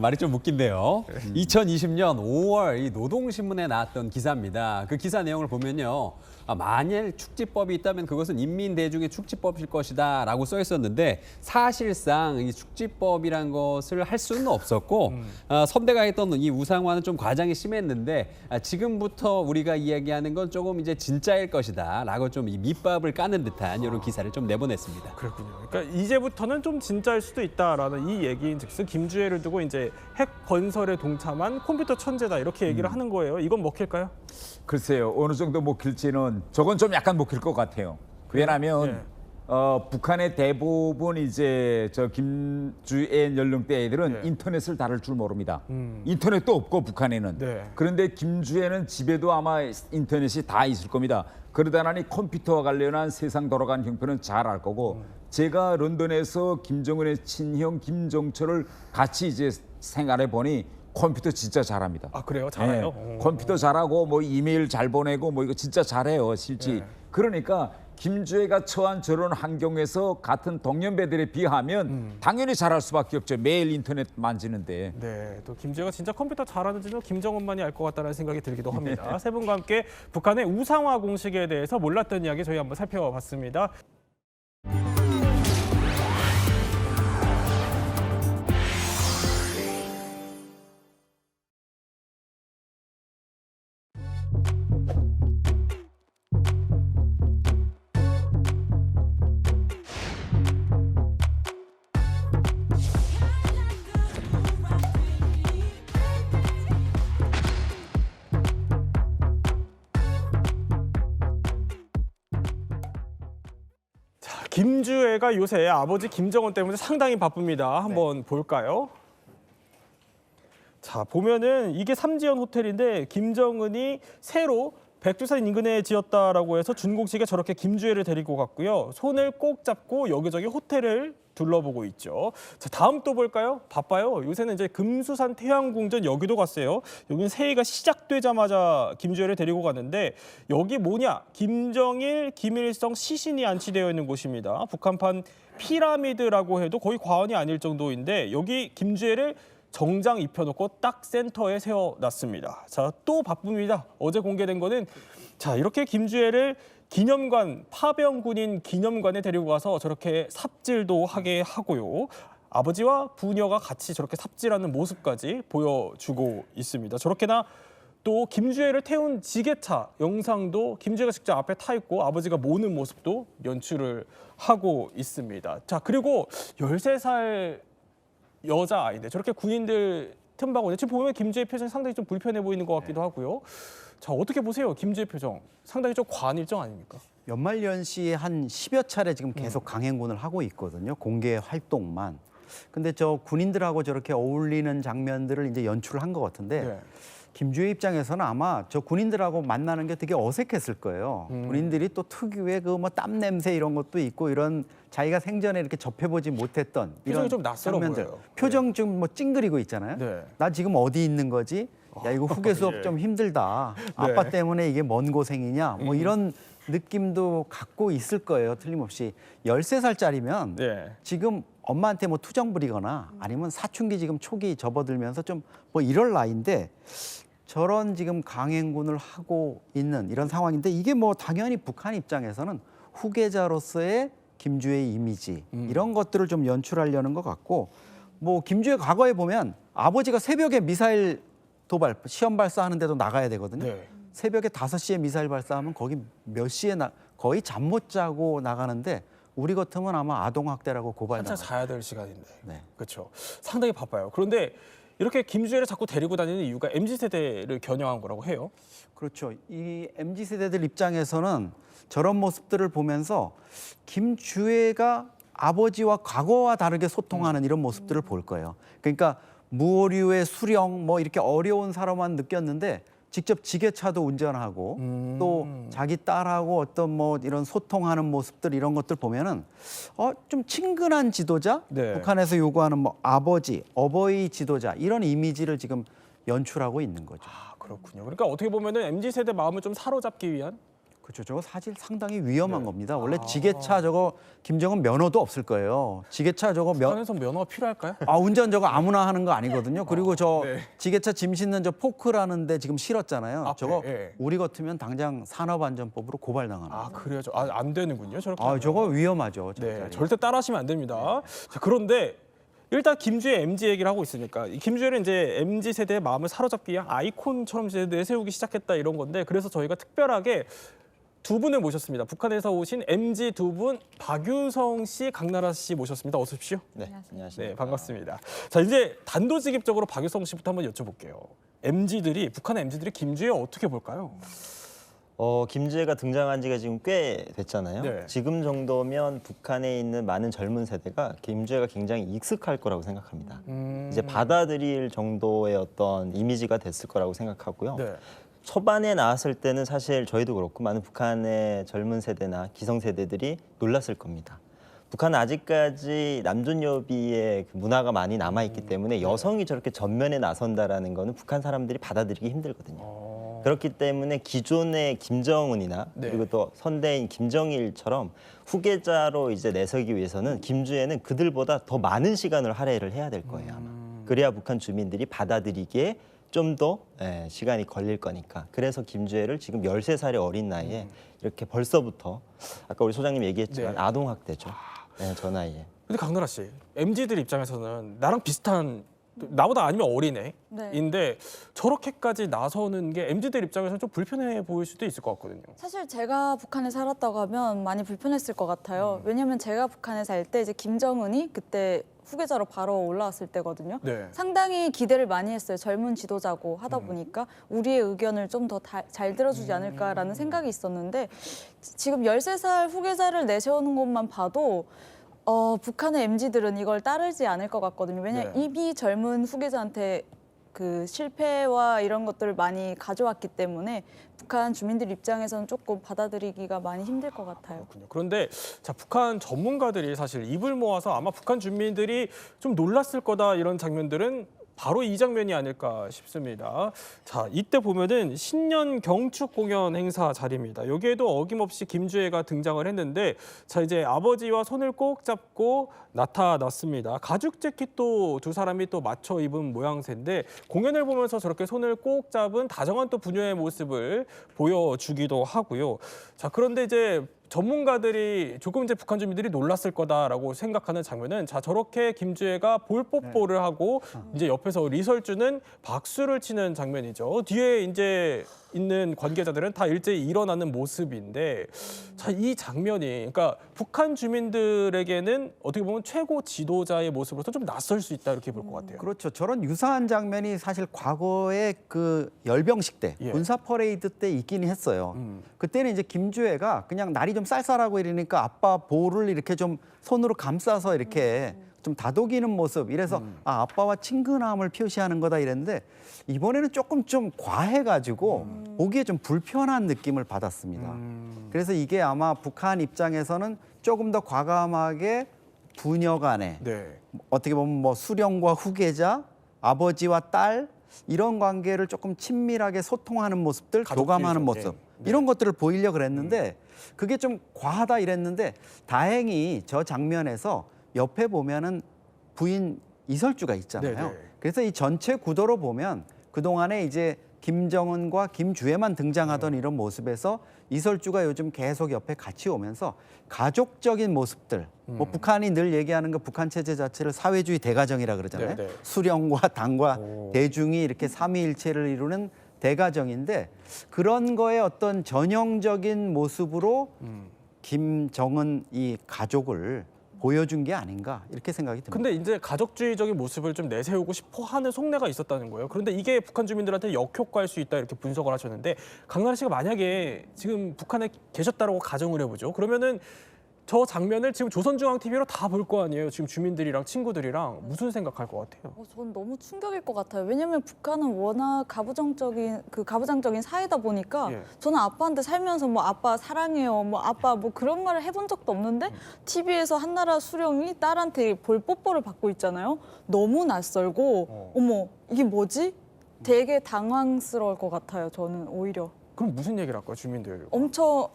말이 좀 웃긴데요. 2020년 5월 이 노동신문에 나왔던 기사입니다. 그 기사 내용을 보면요. 만일 축지법이 있다면 그것은 인민대중의 축지법일 것이다 라고 써 있었는데 사실상 이 축지법이란 것을 할 수는 없었고 선대가 했던 이 우상화는 좀 과장이 심했는데 지금부터 우리가 이야기하는 건 조금 이제 진짜일 것이다 라고 좀 이 밑밥을 까는 듯한 이런 기사를 좀 내보냈습니다. 그렇군요. 그러니까 이제부터는 좀 진짜일 수도 있다라는 이 얘기인즉슨 김주애를 두고 이제 핵 건설에 동참한 컴퓨터 천재다 이렇게 얘기를 하는 거예요. 이건 먹힐까요? 글쎄요, 어느 정도 먹힐지는 저건 좀 약간 먹힐 것 같아요. 왜냐하면 북한의 대부분 이제 저 김주애 연령대 애들은 인터넷을 다룰 줄 모릅니다. 인터넷도 없고 북한에는. 그런데 김주애는 집에도 아마 인터넷이 다 있을 겁니다. 그러다 나니 컴퓨터와 관련한 세상 돌아가는 형편은 잘 알 거고 제가 런던에서 김정은의 친형 김정철을 같이 이제 생활해 보니 컴퓨터 진짜 잘합니다. 아 그래요? 잘해요? 네. 컴퓨터 잘하고 뭐 이메일 잘 보내고 뭐 이거 진짜 잘해요, 실제. 그러니까 김주애가 처한 저런 환경에서 같은 동년배들에 비하면 당연히 잘할 수밖에 없죠. 매일 인터넷 만지는데. 네, 또 김주애가 진짜 컴퓨터 잘하는지는 김정은만이 알 것 같다는 생각이 들기도 합니다. 세 분과 함께 북한의 우상화 공식에 대해서 몰랐던 이야기 저희 한번 살펴봤습니다. 김주애가 요새 아버지 김정은 때문에 상당히 바쁩니다. 한번 볼까요? 자, 보면은 이게 삼지연 호텔인데 김정은이 새로 백두산 인근에 지었다라고 해서 준공식에 저렇게 김주애를 데리고 갔고요. 손을 꼭 잡고 여기저기 호텔을 둘러보고 있죠. 자, 다음 또 볼까요? 바빠요. 요새는 이제 금수산 태양궁전 여기도 갔어요. 여기는 새해가 시작되자마자 김주애를 데리고 갔는데 여기 뭐냐? 김정일, 김일성 시신이 안치되어 있는 곳입니다. 북한판 피라미드라고 해도 거의 과언이 아닐 정도인데 여기 김주애를 정장 입혀놓고 딱 센터에 세워놨습니다. 자, 또 바쁩니다. 어제 공개된 거는 자 이렇게 김주애를 기념관, 파병군인 기념관에 데리고 가서 저렇게 삽질도 하게 하고요. 아버지와 부녀가 같이 저렇게 삽질하는 모습까지 보여주고 있습니다. 저렇게나 또 김주애를 태운 지게차 영상도 김주애가 직접 앞에 타 있고 아버지가 모는 모습도 연출을 하고 있습니다. 자, 그리고 13살 여자아이인데 저렇게 군인들 틈바구니 지금 보면 김주애 표정이 상당히 좀 불편해 보이는 것 같기도 하고요. 자, 어떻게 보세요? 김주애 표정. 상당히 좀 과한 일정 아닙니까? 연말연시에 한 10여 차례 지금 계속 강행군을 하고 있거든요. 공개 활동만. 근데 저 군인들하고 저렇게 어울리는 장면들을 이제 연출을 한 것 같은데 김주애 입장에서는 아마 저 군인들하고 만나는 게 되게 어색했을 거예요. 군인들이 또 특유의 그 뭐 땀 냄새 이런 것도 있고 이런 자기가 생전에 이렇게 접해보지 못했던 이런 좀 낯설어 장면들. 보여요. 표정 좀 뭐 찡그리고 있잖아요. 나 지금 어디 있는 거지? 야 이거 후계 수업 좀 힘들다. 아빠 때문에 이게 뭔 고생이냐? 뭐 이런 느낌도 갖고 있을 거예요. 틀림없이. 13살짜리면 지금 엄마한테 뭐 투정 부리거나 아니면 사춘기 지금 초기 접어들면서 좀 뭐 이럴 나이인데 저런 지금 강행군을 하고 있는 이런 상황인데 이게 뭐 당연히 북한 입장에서는 후계자로서의 김주혜의 이미지 이런 것들을 좀 연출하려는 것 같고 뭐 김주혜 과거에 보면 아버지가 새벽에 미사일 도발 시험 발사하는데도 나가야 되거든요. 네. 새벽에 5시에 미사일 발사하면 거기 몇 시에 거의 잠 못 자고 나가는데 우리 같으면 아마 아동학대라고 고발 한참 당할 자야 될 시간인데. 네. 그렇죠. 상당히 바빠요. 그런데 이렇게 김주혜를 자꾸 데리고 다니는 이유가 MZ세대를 겨냥한 거라고 해요. 그렇죠. 이 MZ세대들 입장에서는 저런 모습들을 보면서 김주혜가 아버지와 과거와 다르게 소통하는 이런 모습들을 볼 거예요. 그러니까 무오류의 수령 뭐 이렇게 어려운 사람만 느꼈는데 직접 지게차도 운전하고 또 자기 딸하고 어떤 뭐 이런 소통하는 모습들 이런 것들 보면은 좀 친근한 지도자, 네. 북한에서 요구하는 뭐 아버지, 어버이 지도자 이런 이미지를 지금 연출하고 있는 거죠. 아, 그렇군요. 그러니까 어떻게 보면은 MZ세대 마음을 좀 사로잡기 위한 그렇죠. 저거 사실 상당히 위험한 겁니다. 원래 지게차 저거 김정은 면허도 없을 거예요. 지게차 저거 북한에서 면허가 필요할까요? 운전 저거 아무나 하는 거 아니거든요. 그리고 저 네. 지게차 짐 싣는 저 포크라는데 지금 실었잖아요. 앞에, 저거 예. 우리 같으면 당장 산업안전법으로 고발당합니다. 아, 그래요? 안 되는군요. 저렇게. 저거 위험하죠. 네, 절대 따라하시면 안 됩니다. 자, 그런데 일단 김주혜 MZ 얘기를 하고 있으니까 이 김주혜는 이제 MZ 세대의 마음을 사로잡기 위한 아이콘처럼 이제 내세우기 시작했다 이런 건데 그래서 저희가 특별하게 두 분을 모셨습니다. 북한에서 오신 MZ 두 분 박유성 씨, 강나라 씨 모셨습니다. 어서 오십시오. 네, 안녕하십니까. 네, 반갑습니다. 자, 이제 단도직입적으로 박유성 씨부터 한번 여쭤볼게요. 북한의 MZ들이 김주혜 어떻게 볼까요? 김주혜가 등장한 지가 지금 꽤 됐잖아요. 네. 지금 정도면 북한에 있는 많은 젊은 세대가 김주혜가 굉장히 익숙할 거라고 생각합니다. 이제 받아들일 정도의 어떤 이미지가 됐을 거라고 생각하고요. 네. 초반에 나왔을 때는 사실 저희도 그렇고 많은 북한의 젊은 세대나 기성 세대들이 놀랐을 겁니다. 북한은 아직까지 남존여비의 그 문화가 많이 남아있기 때문에 여성이 저렇게 전면에 나선다라는 거는 북한 사람들이 받아들이기 힘들거든요. 그렇기 때문에 기존의 김정은이나 그리고 또 선대인 김정일처럼 후계자로 이제 내서기 위해서는 김주혜는 그들보다 더 많은 시간을 할애를 해야 될 거예요, 아마. 그래야 북한 주민들이 받아들이기에 좀 더 시간이 걸릴 거니까. 그래서 김주혜를 지금 13살의 어린 나이에 이렇게 벌써부터 아까 우리 소장님 얘기했지만 아동학대죠. 네, 저 나이에. 근데 강나라 씨, MZ들 입장에서는 나랑 비슷한 나보다 아니면 어린애인데 저렇게까지 나서는 게 MZ들 입장에서는 좀 불편해 보일 수도 있을 것 같거든요. 사실 제가 북한에 살았다고 하면 많이 불편했을 것 같아요. 왜냐하면 제가 북한에 살 때 이제 김정은이 그때 후계자로 바로 올라왔을 때거든요. 네. 상당히 기대를 많이 했어요. 젊은 지도자고 하다 보니까 우리의 의견을 좀 더 잘 들어주지 않을까라는 생각이 있었는데 지금 13살 후계자를 내세우는 것만 봐도 북한의 MZ들은 이걸 따르지 않을 것 같거든요. 왜냐하면 이미 젊은 후계자한테 그 실패와 이런 것들을 많이 가져왔기 때문에 북한 주민들 입장에서는 조금 받아들이기가 많이 힘들 것 같아요. 그런데 자, 북한 전문가들이 사실 입을 모아서 아마 북한 주민들이 좀 놀랐을 거다 이런 장면들은 바로 이 장면이 아닐까 싶습니다. 자, 이때 보면은 신년 경축 공연 행사 자리입니다. 여기에도 어김없이 김주혜가 등장을 했는데 자, 이제 아버지와 손을 꼭 잡고 나타났습니다. 가죽 재킷도 두 사람이 또 맞춰 입은 모양새인데 공연을 보면서 저렇게 손을 꼭 잡은 다정한 또 부녀의 모습을 보여주기도 하고요. 자, 그런데 이제 전문가들이 조금 이제 북한 주민들이 놀랐을 거다라고 생각하는 장면은 자, 저렇게 김주혜가 볼 뽀뽀를 하고 이제 옆에서 리설주는 박수를 치는 장면이죠. 뒤에 이제 있는 관계자들은 다 일제히 일어나는 모습인데 자, 이 장면이 그러니까 북한 주민들에게는 어떻게 보면 최고 지도자의 모습으로서 좀 낯설 수 있다 이렇게 볼 것 같아요. 그렇죠. 저런 유사한 장면이 사실 과거에 그 열병식 때 군사 퍼레이드 때 있긴 했어요. 그때는 이제 김주혜가 그냥 날이 좀 쌀쌀하고 이러니까 아빠 볼을 이렇게 좀 손으로 감싸서 이렇게 좀 다독이는 모습 이래서 아빠와 친근함을 표시하는 거다 이랬는데 이번에는 조금 좀 과해가지고 보기에 좀 불편한 느낌을 받았습니다. 그래서 이게 아마 북한 입장에서는 조금 더 과감하게 부녀 간에 어떻게 보면 뭐 수령과 후계자, 아버지와 딸 이런 관계를 조금 친밀하게 소통하는 모습들, 교감하는 모습 이런 것들을 보이려고 그랬는데 그게 좀 과하다 이랬는데 다행히 저 장면에서 옆에 보면은 부인 이설주가 있잖아요. 그래서 이 전체 구도로 보면 그동안에 이제 김정은과 김주애만 등장하던 이런 모습에서 이설주가 요즘 계속 옆에 같이 오면서 가족적인 모습들, 뭐 북한이 늘 얘기하는 거 북한 체제 자체를 사회주의 대가정이라 그러잖아요. 네, 네. 수령과 당과 대중이 이렇게 삼위일체를 이루는 대가정인데 그런 거에 어떤 전형적인 모습으로 김정은 이 가족을 보여준 게 아닌가 이렇게 생각이 듭니다. 근데 이제 가족주의적인 모습을 좀 내세우고 싶어 하는 속내가 있었다는 거예요. 그런데 이게 북한 주민들한테 역효과일 수 있다 이렇게 분석을 하셨는데 강나라 씨가 만약에 지금 북한에 계셨다라고 가정을 해보죠. 그러면은 저 장면을 지금 조선중앙TV로 다 볼 거 아니에요. 지금 주민들이랑 친구들이랑 무슨 생각할 것 같아요? 전 너무 충격일 것 같아요. 왜냐면 북한은 워낙 가부장적인 사회다 보니까 저는 아빠한테 살면서 뭐 아빠 사랑해요, 뭐 아빠 뭐 그런 말을 해본 적도 없는데 TV에서 한나라 수령이 딸한테 볼 뽀뽀를 받고 있잖아요. 너무 낯설고 어머 이게 뭐지? 되게 당황스러울 것 같아요. 저는 오히려. 그럼 무슨 얘기를 할까요, 주민들? 엄청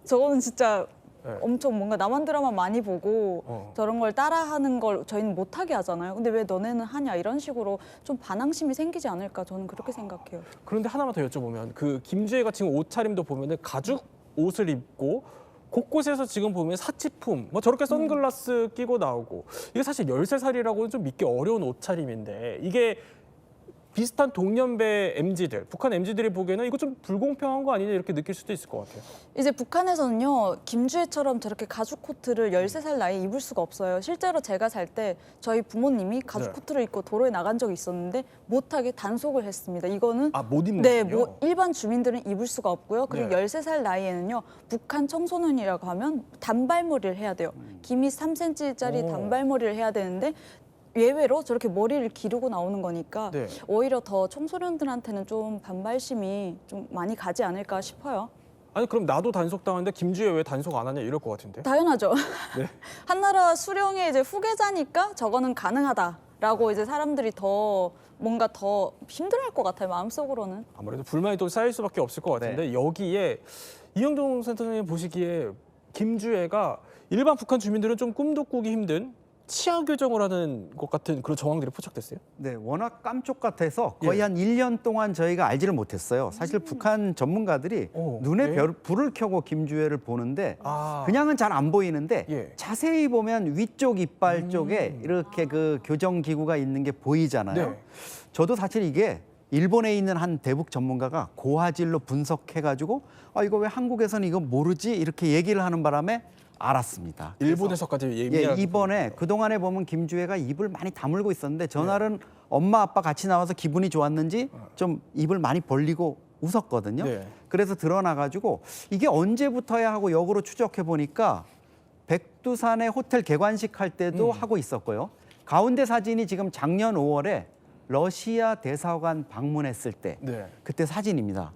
저거는 진짜 엄청 뭔가 남한 드라마 많이 보고 저런 걸 따라하는 걸 저희는 못하게 하잖아요. 근데 왜 너네는 하냐 이런 식으로 좀 반항심이 생기지 않을까 저는 그렇게 생각해요. 그런데 하나만 더 여쭤보면 그 김주애가 지금 옷차림도 보면은 가죽 옷을 입고 곳곳에서 지금 보면 사치품 뭐 저렇게 선글라스 끼고 나오고 이게 사실 13살이라고는 좀 믿기 어려운 옷차림인데 이게 비슷한 동년배 MZ들, 북한 MZ들이 보기에는 이거 좀 불공평한 거 아니냐 이렇게 느낄 수도 있을 것 같아요. 이제 북한에서는요. 김주애처럼 저렇게 가죽 코트를 13살 나이에 입을 수가 없어요. 실제로 제가 살 때 저희 부모님이 가죽 코트를 입고 도로에 나간 적이 있었는데 못하게 단속을 했습니다. 이거는 못 입는군요. 네, 뭐 일반 주민들은 입을 수가 없고요. 그리고 네. 13살 나이에는요. 북한 청소년이라고 하면 단발머리를 해야 돼요. 김이 3cm짜리 단발머리를 해야 되는데 예외로 저렇게 머리를 기르고 나오는 거니까 오히려 더 청소년들한테는 좀 반발심이 좀 많이 가지 않을까 싶어요. 아니 그럼 나도 단속당하는데 김주애 왜 단속 안 하냐 이럴 것 같은데. 당연하죠. 네. 한나라 수령의 이제 후계자니까 저거는 가능하다라고 이제 사람들이 더 뭔가 더 힘들어할 것 같아요. 마음속으로는. 아무래도 불만이 또 쌓일 수밖에 없을 것 같은데 여기에 이영동 센터장님 보시기에 김주애가 일반 북한 주민들은 좀 꿈도 꾸기 힘든 치아 교정을 하는 것 같은 그런 정황들이 포착됐어요? 네, 워낙 깜쪽 같아서 거의 한 1년 동안 저희가 알지를 못했어요. 사실 북한 전문가들이 눈에 불을 켜고 김주애를 보는데 그냥은 잘 안 보이는데 자세히 보면 위쪽 이빨 쪽에 이렇게 그 교정 기구가 있는 게 보이잖아요. 저도 사실 이게 일본에 있는 한 대북 전문가가 고화질로 분석해가지고 이거 왜 한국에서는 이거 모르지? 이렇게 얘기를 하는 바람에 알았습니다. 일본에서까지 예민한 이번에 그동안에 보면 김주애가 입을 많이 다물고 있었는데 전날은 엄마 아빠 같이 나와서 기분이 좋았는지 좀 입을 많이 벌리고 웃었거든요. 그래서 드러나가지고 이게 언제부터야 하고 역으로 추적해 보니까 백두산에 호텔 개관식 할 때도 하고 있었고요. 가운데 사진이 지금 작년 5월에 러시아 대사관 방문했을 때 그때 사진입니다.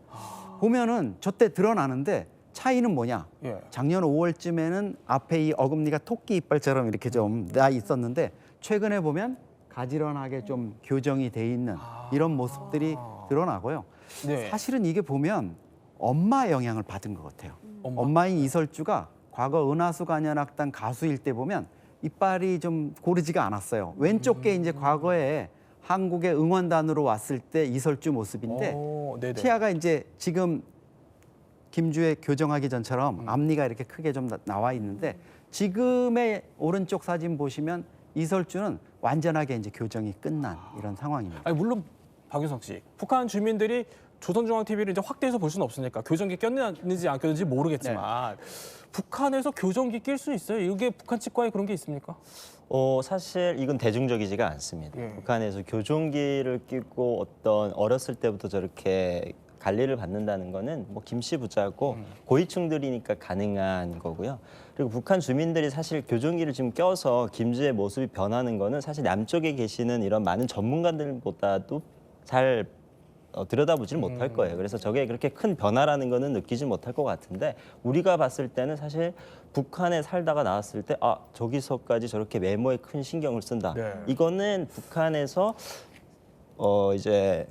보면은 저때 드러나는데 차이는 뭐냐? 작년 5월쯤에는 앞에 이 어금니가 토끼 이빨처럼 이렇게 좀 나 있었는데 최근에 보면 가지런하게 좀 교정이 돼 있는 이런 모습들이 드러나고요. 사실은 이게 보면 엄마 영향을 받은 것 같아요. 엄마인 이설주가 과거 은하수 관현악단 가수일 때 보면 이빨이 좀 고르지가 않았어요. 왼쪽 게 이제 과거에 한국의 응원단으로 왔을 때 이설주 모습인데 치아가 이제 지금 김주애 교정하기 전처럼 앞니가 이렇게 크게 좀 나와 있는데 지금의 오른쪽 사진 보시면 이설주는 완전하게 이제 교정이 끝난 이런 상황입니다. 아니 물론 박유석 씨, 북한 주민들이 조선중앙TV를 이제 확대해서 볼 수는 없으니까 교정기 꼈는지 안 꼈는지 모르겠지만 북한에서 교정기 낄 수 있어요? 이게 북한 치과에 그런 게 있습니까? 사실 이건 대중적이지가 않습니다. 북한에서 교정기를 끼고 어렸을 때부터 저렇게 관리를 받는다는 거는 뭐 김씨 부자고 고위층들이니까 가능한 거고요. 그리고 북한 주민들이 사실 교정기를 지금 껴서 김주의 모습이 변하는 거는 사실 남쪽에 계시는 이런 많은 전문가들보다도 잘 들여다보지를 못할 거예요. 그래서 저게 그렇게 큰 변화라는 거는 느끼지 못할 것 같은데 우리가 봤을 때는 사실 북한에 살다가 나왔을 때 저기서까지 저렇게 외모에 큰 신경을 쓴다. 이거는 북한에서 이제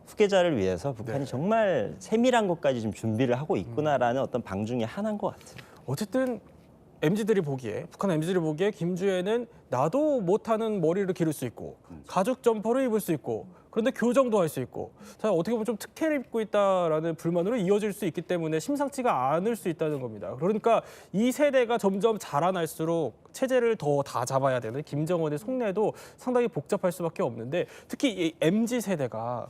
후계자를 위해서 북한이 정말 세밀한 것까지 좀 준비를 하고 있구나라는 어떤 방 중에 하나인 것 같아요. 어쨌든 MZ들이 보기에 북한 MZ들이 보기에 김주애는 나도 못하는 머리를 기를 수 있고 가죽 점퍼를 입을 수 있고 그런데 교정도 할 수 있고, 자, 어떻게 보면 좀 특혜를 입고 있다라는 불만으로 이어질 수 있기 때문에 심상치가 않을 수 있다는 겁니다. 그러니까 이 세대가 점점 자라날수록 체제를 더 다 잡아야 되는 김정은의 속내도 상당히 복잡할 수밖에 없는데, 특히 이 MZ 세대가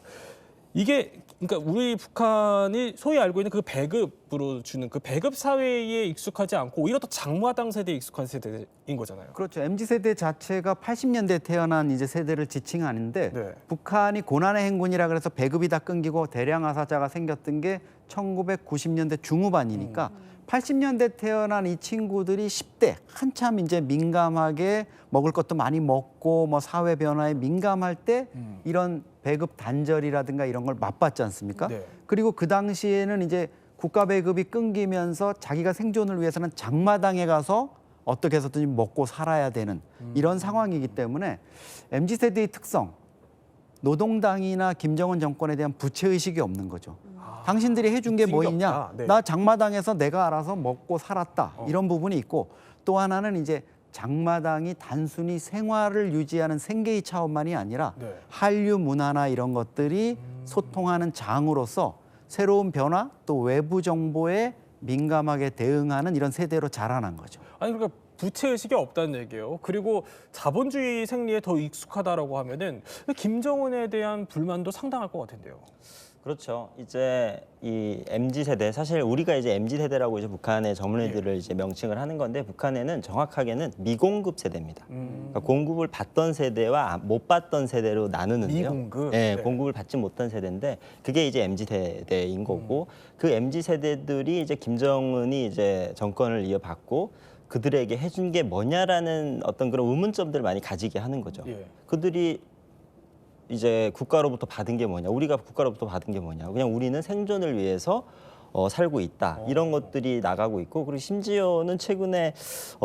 이게 그러니까 우리 북한이 소위 알고 있는 그 배급으로 주는 그 배급 사회에 익숙하지 않고 오히려 더 장마당 세대에 익숙한 세대인 거잖아요. 그렇죠. MZ세대 자체가 80년대 태어난 이제 세대를 지칭하는데 북한이 고난의 행군이라 그래서 배급이 다 끊기고 대량 하사자가 생겼던 게 1990년대 중후반이니까 80년대 태어난 이 친구들이 10대 한참 이제 민감하게 먹을 것도 많이 먹고 뭐 사회 변화에 민감할 때 이런 배급 단절이라든가 이런 걸 맛봤지 않습니까? 그리고 그 당시에는 이제 국가 배급이 끊기면서 자기가 생존을 위해서는 장마당에 가서 어떻게 해서든지 먹고 살아야 되는 이런 상황이기 때문에 MZ세대의 특성, 노동당이나 김정은 정권에 대한 부채의식이 없는 거죠. 당신들이 해준 게 뭐 있냐? 나 장마당에서 내가 알아서 먹고 살았다. 이런 부분이 있고, 또 하나는 이제 장마당이 단순히 생활을 유지하는 생계의 차원만이 아니라 한류 문화나 이런 것들이 소통하는 장으로서 새로운 변화 또 외부 정보에 민감하게 대응하는 이런 세대로 자라난 거죠. 아니 그러니까 부채의식이 없다는 얘기예요. 그리고 자본주의 생리에 더 익숙하다라고 하면은 김정은에 대한 불만도 상당할 것 같은데요. 그렇죠. 이제 이 MZ 세대, 사실 우리가 이제 MZ 세대라고 이제 북한의 젊은이들을 이제 명칭을 하는 건데, 북한에는 정확하게는 미공급 세대입니다. 그러니까 공급을 받던 세대와 못 받던 세대로 나누는데요. 미공급. 네, 공급을 받지 못한 세대인데 그게 이제 MZ 세대인 거고, 그 MZ 세대들이 이제 김정은이 이제 정권을 이어받고 그들에게 해준 게 뭐냐라는 어떤 그런 의문점들을 많이 가지게 하는 거죠. 그들이 이제 국가로부터 받은 게 뭐냐, 우리가 국가로부터 받은 게 뭐냐, 그냥 우리는 생존을 위해서 살고 있다, 이런 것들이 나가고 있고, 그리고 심지어는 최근에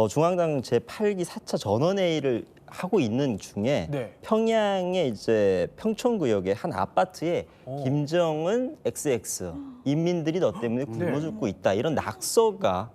중앙당 제8기 4차 전원회의를 하고 있는 중에 평양의 이제 평촌구역의 한 아파트에 김정은 XX 인민들이 너 때문에 굶어 죽고 있다, 이런 낙서가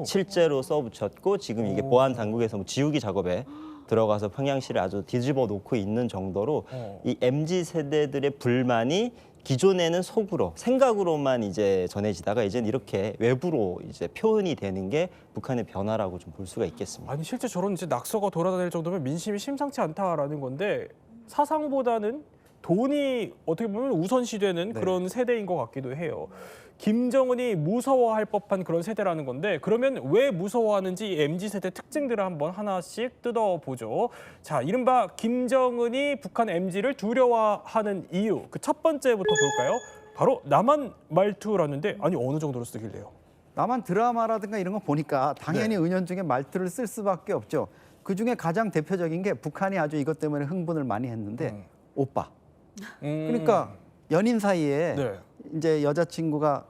실제로 써붙였고, 지금 이게 보안 당국에서 뭐 지우기 작업에 들어가서 평양시를 아주 뒤집어 놓고 있는 정도로 이 MZ 세대들의 불만이 기존에는 속으로 생각으로만 이제 전해지다가 이제는 이렇게 외부로 이제 표현이 되는 게 북한의 변화라고 좀 볼 수가 있겠습니다. 아니 실제 저런 이제 낙서가 돌아다닐 정도면 민심이 심상치 않다라는 건데, 사상보다는 돈이 어떻게 보면 우선시되는 그런 세대인 것 같기도 해요. 김정은이 무서워할 법한 그런 세대라는 건데, 그러면 왜 무서워하는지 이 MZ세대 특징들을 한번 하나씩 뜯어보죠. 자, 이른바 김정은이 북한 MZ를 두려워하는 이유, 그 첫 번째부터 볼까요? 바로 남한 말투라는데, 아니 어느 정도로 쓰길래요? 남한 드라마라든가 이런 거 보니까 당연히 은연중에 말투를 쓸 수밖에 없죠. 그중에 가장 대표적인 게 북한이 아주 이것 때문에 흥분을 많이 했는데 오빠. 그러니까 연인 사이에 이제 여자친구가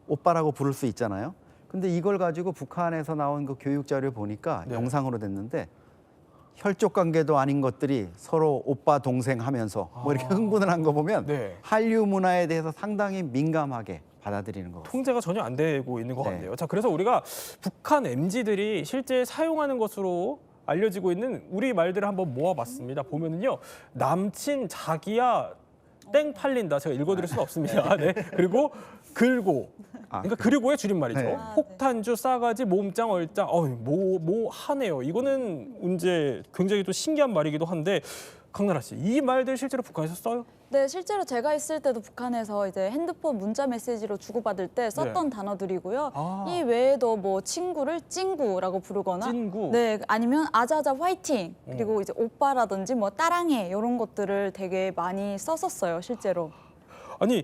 오빠라고 부를 수 있잖아요. 근데 이걸 가지고 북한에서 나온 그 교육 자료 보니까 영상으로 됐는데, 혈족 관계도 아닌 것들이 서로 오빠 동생 하면서 뭐 이렇게 흥분을 한 거 보면 한류 문화에 대해서 상당히 민감하게 받아들이는 것 같습니다. 통제가 전혀 안 되고 있는 것 같네요. 자, 그래서 우리가 북한 MZ들이 실제 사용하는 것으로 알려지고 있는 우리 말들을 한번 모아봤습니다. 보면은요, 남친 자기야 땡 팔린다. 제가 읽어드릴 수는 없습니다. 네. 그리고 글고, 그러니까 그리고의 줄임말이죠. 폭탄주, 싸가지, 몸짱, 얼짱, 뭐 하네요. 이거는 이제 굉장히 또 신기한 말이기도 한데, 강나라 씨, 이 말들 실제로 북한에서 써요? 네, 실제로 제가 있을 때도 북한에서 이제 핸드폰 문자 메시지로 주고받을 때 썼던 단어들이고요. 이 외에도 뭐 친구를 찡구라고 부르거나, 네, 아니면 아자아자 화이팅, 그리고 이제 오빠라든지 뭐 따랑해 이런 것들을 되게 많이 썼었어요, 실제로. 아니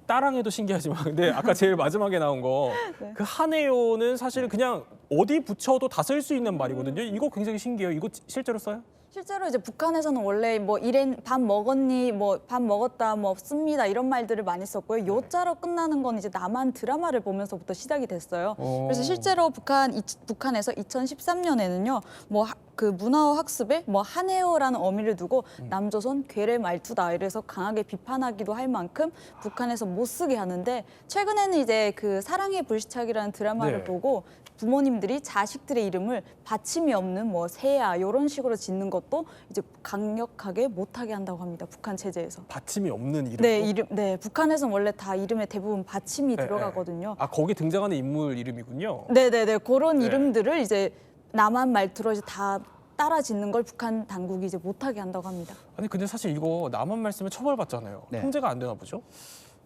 따랑해도 신기하지만, 근데 아까 제일 마지막에 나온 거 그 하네요는 사실 그냥 어디 붙여도 다 쓸 수 있는 말이거든요. 이거 굉장히 신기해요. 이거 실제로 써요? 실제로 이제 북한에서는 원래 뭐 밥 먹었니, 뭐 밥 먹었다, 뭐 없습니다 이런 말들을 많이 썼고요. 요자로 끝나는 건 이제 남한 드라마를 보면서부터 시작이 됐어요. 그래서 실제로 북한에서 2013년에는요, 뭐 그 문화어 학습에 뭐 하네요라는 어미를 두고 남조선 괴뢰 말투다 이래서 강하게 비판하기도 할 만큼 북한에서 못 쓰게 하는데, 최근에는 이제 그 사랑의 불시착이라는 드라마를 보고 부모님들이 자식들의 이름을 받침이 없는 뭐 새야 이런 식으로 짓는 거 것도 이제 강력하게 못하게 한다고 합니다. 북한 체제에서. 받침이 없는 이름. 네, 북한에서는 원래 다 이름에 대부분 받침이 들어가거든요. 아, 거기 등장하는 인물 이름이군요. 네, 그런 네. 이름들을 이제 남한 말투로 이제 다 따라 짓는 걸 북한 당국이 이제 못하게 한다고 합니다. 아니 근데 사실 이거 남한 말 쓰면 처벌받잖아요. 네. 통제가 안 되나 보죠?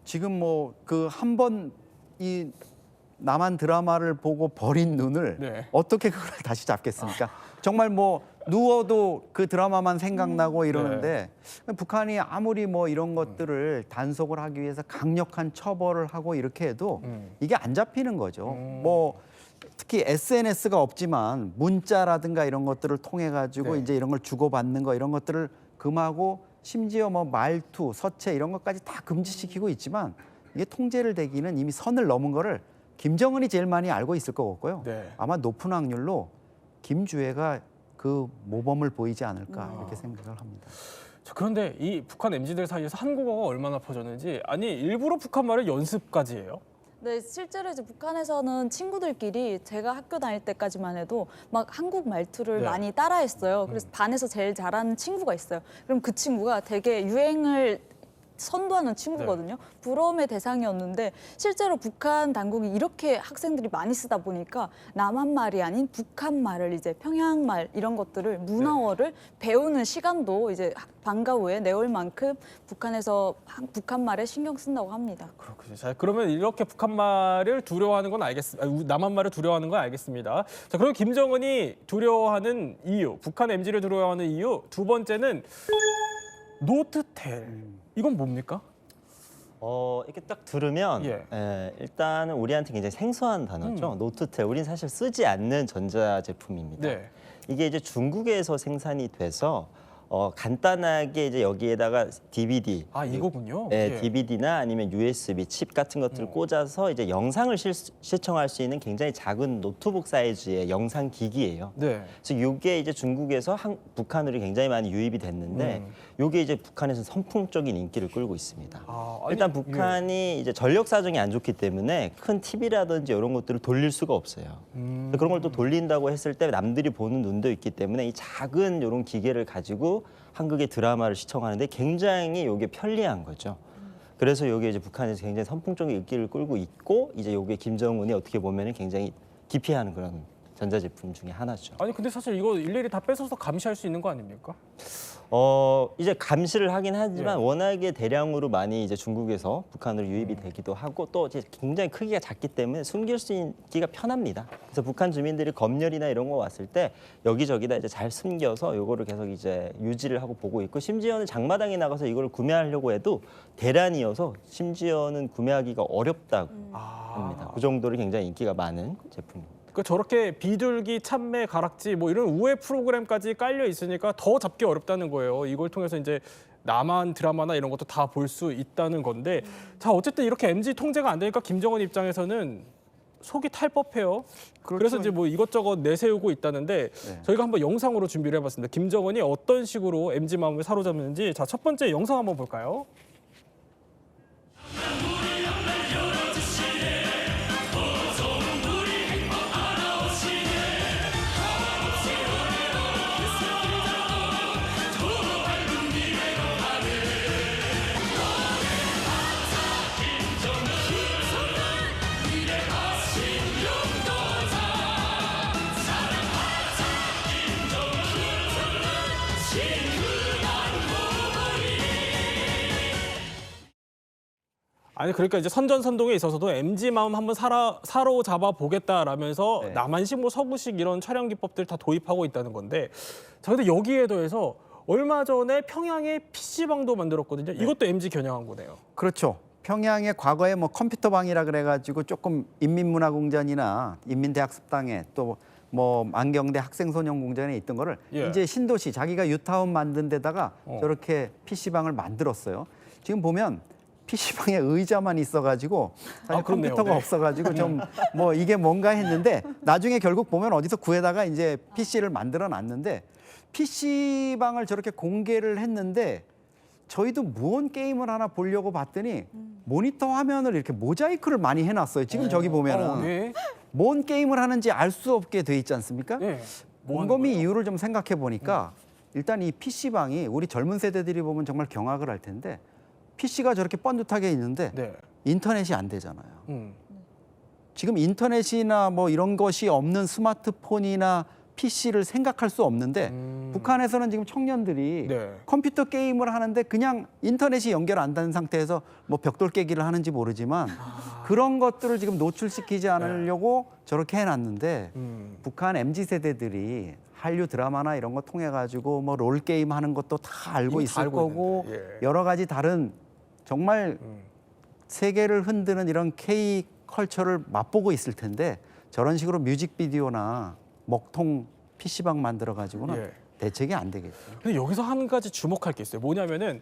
지금 뭐 그 한 번 이 남한 드라마를 보고 버린 눈을 네. 어떻게 그걸 다시 잡겠습니까? 정말 뭐 누워도 그 드라마만 생각나고 이러는데 북한이 아무리 뭐 이런 것들을 단속을 하기 위해서 강력한 처벌을 하고 이렇게 해도 이게 안 잡히는 거죠. 뭐 특히 SNS가 없지만 문자라든가 이런 것들을 통해 가지고 이제 이런 걸 주고받는 거 이런 것들을 금하고 심지어 뭐 말투, 서체 이런 것까지 다 금지시키고 있지만 이게 통제를 되기는 이미 선을 넘은 거를 김정은이 제일 많이 알고 있을 것 같고요. 아마 높은 확률로 김주애가 그 모범을 보이지 않을까 이렇게 생각을 합니다. 자, 그런데 이 북한 MZ들 사이에서 한국어가 얼마나 퍼졌는지 아니 일부러 북한 말을 연습까지 해요? 네, 실제로 이제 북한에서는 친구들끼리 제가 학교 다닐 때까지만 해도 막 한국 말투를 네. 많이 따라했어요. 그래서 반에서 제일 잘하는 친구가 있어요. 그럼 그 친구가 되게 유행을 선도하는 친구거든요. 부러움의 대상이었는데 실제로 북한 당국이 이렇게 학생들이 많이 쓰다 보니까 남한 말이 아닌 북한 말을 이제 평양 말 이런 것들을 문화어를 배우는 시간도 이제 방과 후에 내올 만큼 북한에서 북한 말에 신경 쓴다고 합니다. 그렇군요. 자, 그러면 이렇게 북한 말을 두려워하는 건 알겠습니다. 남한 말을 두려워하는 건 알겠습니다. 자, 그럼 김정은이 두려워하는 이유, 북한 MZ를 두려워하는 이유 두 번째는 노트텔. 이건 뭡니까? 이렇게 딱 들으면 일단은 우리한테 굉장히 생소한 단어죠. 노트텔. 우리는 사실 쓰지 않는 전자제품입니다. 네. 이게 이제 중국에서 생산이 돼서 간단하게 이제 여기에다가 DVD. 이거군요. 네, 예. DVD나 아니면 USB 칩 같은 것들을 꽂아서 이제 영상을 시청할 수 있는 굉장히 작은 노트북 사이즈의 영상 기기예요. 네. 그래서 이게 이제 중국에서 북한으로 굉장히 많이 유입이 됐는데 이게 이제 북한에서 선풍적인 인기를 끌고 있습니다. 일단 북한이 이제 전력 사정이 안 좋기 때문에 큰 TV라든지 이런 것들을 돌릴 수가 없어요. 그런 걸 또 돌린다고 했을 때 남들이 보는 눈도 있기 때문에 이 작은 이런 기계를 가지고 한국의 드라마를 시청하는데 굉장히 이게 편리한 거죠. 그래서 이게 이제 북한에서 굉장히 선풍적인 인기를 끌고 있고 이제 이게 김정은이 어떻게 보면은 굉장히 기피하는 그런 전자제품 중에 하나죠. 아니 근데 사실 이거 일일이 다 뺏어서 감시할 수 있는 거 아닙니까? 이제 감시를 하긴 하지만 워낙에 대량으로 많이 이제 중국에서 북한으로 유입이 되기도 하고 또 이제 굉장히 크기가 작기 때문에 숨길 수 있기가 편합니다. 그래서 북한 주민들이 검열이나 이런 거 왔을 때 여기저기다 이제 잘 숨겨서 요거를 계속 이제 유지를 하고 보고 있고 심지어는 장마당에 나가서 이걸 구매하려고 해도 대란이어서 심지어는 구매하기가 어렵다고 합니다. 그 정도로 굉장히 인기가 많은 제품입니다. 그 저렇게 비둘기, 참매, 가락지 뭐 이런 우회 프로그램까지 깔려 있으니까 더 잡기 어렵다는 거예요. 이걸 통해서 이제 남한 드라마나 이런 것도 다 볼 수 있다는 건데 자 어쨌든 이렇게 MZ 통제가 안 되니까 김정은 입장에서는 속이 탈 법해요. 그래서 이제 뭐 이것저것 내세우고 있다는데 저희가 한번 영상으로 준비를 해봤습니다. 김정은이 어떤 식으로 MZ 마음을 사로잡는지 자 첫 번째 영상 한번 볼까요? 아니 그러니까 이제 선전선동에 있어서도 MZ 마음 한번 사로잡아 보겠다라면서 남한식 뭐 서구식 이런 촬영 기법들 다 도입하고 있다는 건데 자 근데 여기에 더해서 얼마 전에 평양에 PC방도 만들었거든요. 이것도 MZ 겨냥한 거네요. 그렇죠. 평양에 과거에 뭐 컴퓨터방이라 그래가지고 조금 인민문화공전이나 인민대학습당에 또 뭐 만경대 학생소년공전에 있던 거를 이제 신도시 자기가 유타운 만든 데다가 저렇게 PC방을 만들었어요. 지금 보면 PC방에 의자만 있어가지고 사실 컴퓨터가 없어가지고 좀 뭐 이게 뭔가 했는데 나중에 결국 보면 어디서 구해다가 이제 PC를 만들어 놨는데 PC방을 저렇게 공개를 했는데 저희도 무언 게임을 하나 보려고 봤더니 모니터 화면을 이렇게 모자이크를 많이 해놨어요. 지금 저기 보면은 뭔 게임을 하는지 알 수 없게 돼 있지 않습니까? 곰곰이 이유를 좀 생각해 보니까 일단 이 PC방이 우리 젊은 세대들이 보면 정말 경악을 할 텐데 PC가 저렇게 번듯하게 있는데 인터넷이 안 되잖아요. 지금 인터넷이나 뭐 이런 것이 없는 스마트폰이나 PC를 생각할 수 없는데 북한에서는 지금 청년들이 컴퓨터 게임을 하는데 그냥 인터넷이 연결 안 된 상태에서 뭐 벽돌 깨기를 하는지 모르지만 그런 것들을 지금 노출시키지 않으려고 저렇게 해놨는데 북한 MZ세대들이 한류 드라마나 이런 거 통해 가지고 뭐 롤 게임 하는 것도 다 알고 있을 거고 여러 가지 다른 정말 세계를 흔드는 이런 K 컬처를 맛보고 있을 텐데 저런 식으로 뮤직비디오나 먹통 PC방 만들어 가지고는 대책이 안 되겠죠. 근데 여기서 한 가지 주목할 게 있어요. 뭐냐면은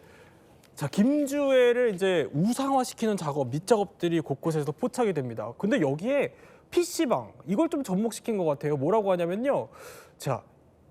자, 김주애를 이제 우상화시키는 작업, 밑작업들이 곳곳에서 포착이 됩니다. 근데 여기에 PC방 이걸 좀 접목시킨 것 같아요. 뭐라고 하냐면요. 자,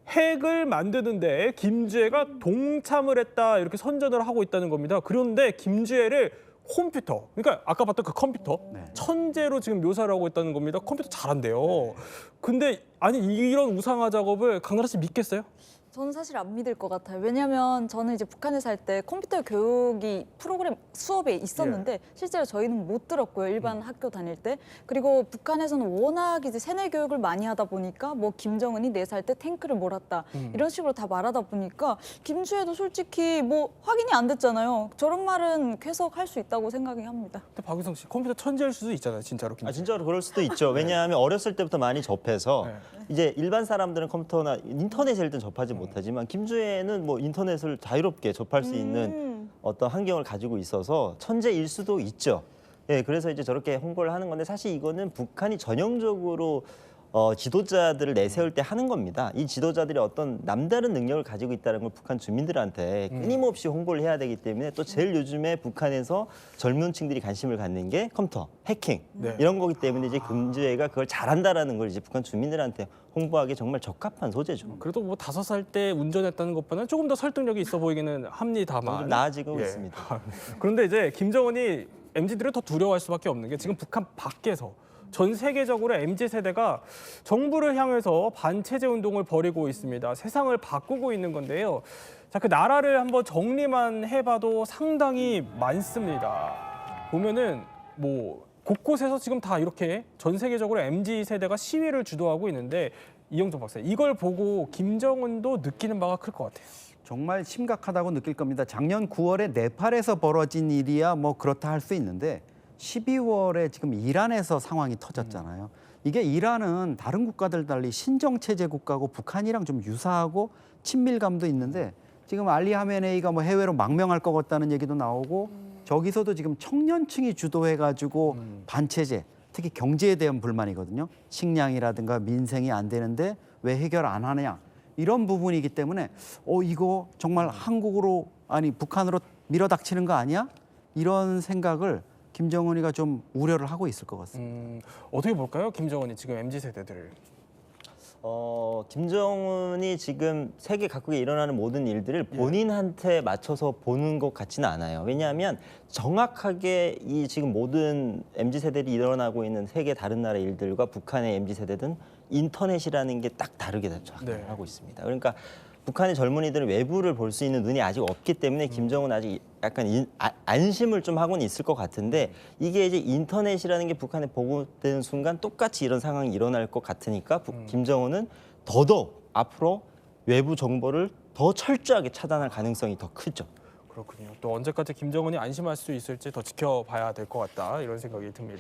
핵을 만드는데 김주애가 동참을 했다 이렇게 선전을 하고 있다는 겁니다. 그런데 김주애를 컴퓨터, 그러니까 아까 봤던 그 컴퓨터 천재로 지금 묘사를 하고 있다는 겁니다. 컴퓨터 잘한대요. 근데 아니 이런 우상화 작업을 강나라 씨 믿겠어요? 저는 사실 안 믿을 것 같아요. 왜냐하면 저는 이제 북한에 살 때 컴퓨터 교육이 프로그램 수업에 있었는데 실제로 저희는 못 들었고요. 일반 학교 다닐 때. 그리고 북한에서는 워낙 이제 세뇌 교육을 많이 하다 보니까 뭐 김정은이 4살 때 탱크를 몰았다 이런 식으로 다 말하다 보니까 김주애도 솔직히 뭐 확인이 안 됐잖아요. 저런 말은 계속 할 수 있다고 생각이 합니다. 근데 박유성 씨 컴퓨터 천재일 수도 있잖아요, 진짜로. 아, 진짜로 그럴 수도 있죠. 왜냐하면 어렸을 때부터 많이 접해서 이제 일반 사람들은 컴퓨터나 인터넷에 일단 접하지 못하지만 김주애는 뭐 인터넷을 자유롭게 접할 수 있는 어떤 환경을 가지고 있어서 천재일 수도 있죠. 예, 그래서 이제 저렇게 홍보를 하는 건데 사실 이거는 북한이 전형적으로 지도자들을 내세울 때 하는 겁니다. 이 지도자들이 어떤 남다른 능력을 가지고 있다는 걸 북한 주민들한테 끊임없이 홍보를 해야 되기 때문에 또 제일 요즘에 북한에서 젊은 층들이 관심을 갖는 게 컴퓨터, 해킹 이런 거기 때문에 이제 김주애가 그걸 잘한다라는 걸 이제 북한 주민들한테 홍보하기 정말 적합한 소재죠. 그래도 뭐 5살 때 운전했다는 것보다는 조금 더 설득력이 있어 보이기는 합니다만 좀 나아지고 있습니다. 그런데 이제 김정은이 MZ들을 더 두려워할 수밖에 없는 게 지금 북한 밖에서 전 세계적으로 MZ세대가 정부를 향해서 반체제 운동을 벌이고 있습니다. 세상을 바꾸고 있는 건데요. 자, 그 나라를 한번 정리만 해봐도 상당히 많습니다. 보면은 뭐 곳곳에서 지금 다 이렇게 전 세계적으로 MZ세대가 시위를 주도하고 있는데 이영종 박사, 이걸 보고 김정은도 느끼는 바가 클 것 같아요. 정말 심각하다고 느낄 겁니다. 작년 9월에 네팔에서 벌어진 일이야 뭐 그렇다 할 수 있는데 12월에 지금 이란에서 상황이 터졌잖아요. 이게 이란은 다른 국가들 달리 신정체제 국가고 북한이랑 좀 유사하고 친밀감도 있는데 지금 알리 하메네이가 뭐 해외로 망명할 것 같다는 얘기도 나오고 저기서도 지금 청년층이 주도해가지고 반체제, 특히 경제에 대한 불만이거든요. 식량이라든가 민생이 안 되는데 왜 해결 안 하느냐 이런 부분이기 때문에 이거 정말 한국으로 아니 북한으로 밀어닥치는 거 아니야? 이런 생각을 김정은이가 좀 우려를 하고 있을 것 같습니다. 어떻게 볼까요, 김정은이 지금 MZ세대들을? 김정은이 지금 세계 각국에 일어나는 모든 일들을 본인한테 맞춰서 보는 것 같지는 않아요. 왜냐하면 정확하게 이 지금 모든 MZ세대들이 일어나고 있는 세계 다른 나라 일들과 북한의 MZ세대든 인터넷이라는 게 딱 다르게 하고 있습니다. 그러니까 북한의 젊은이들은 외부를 볼 수 있는 눈이 아직 없기 때문에 김정은 아직 약간 안심을 좀 하고는 있을 것 같은데 이게 이제 인터넷이라는 게 북한에 보고되는 순간 똑같이 이런 상황이 일어날 것 같으니까 김정은은 더더욱 앞으로 외부 정보를 더 철저하게 차단할 가능성이 더 크죠. 그렇군요. 또 언제까지 김정은이 안심할 수 있을지 더 지켜봐야 될 것 같다 이런 생각이 듭니다.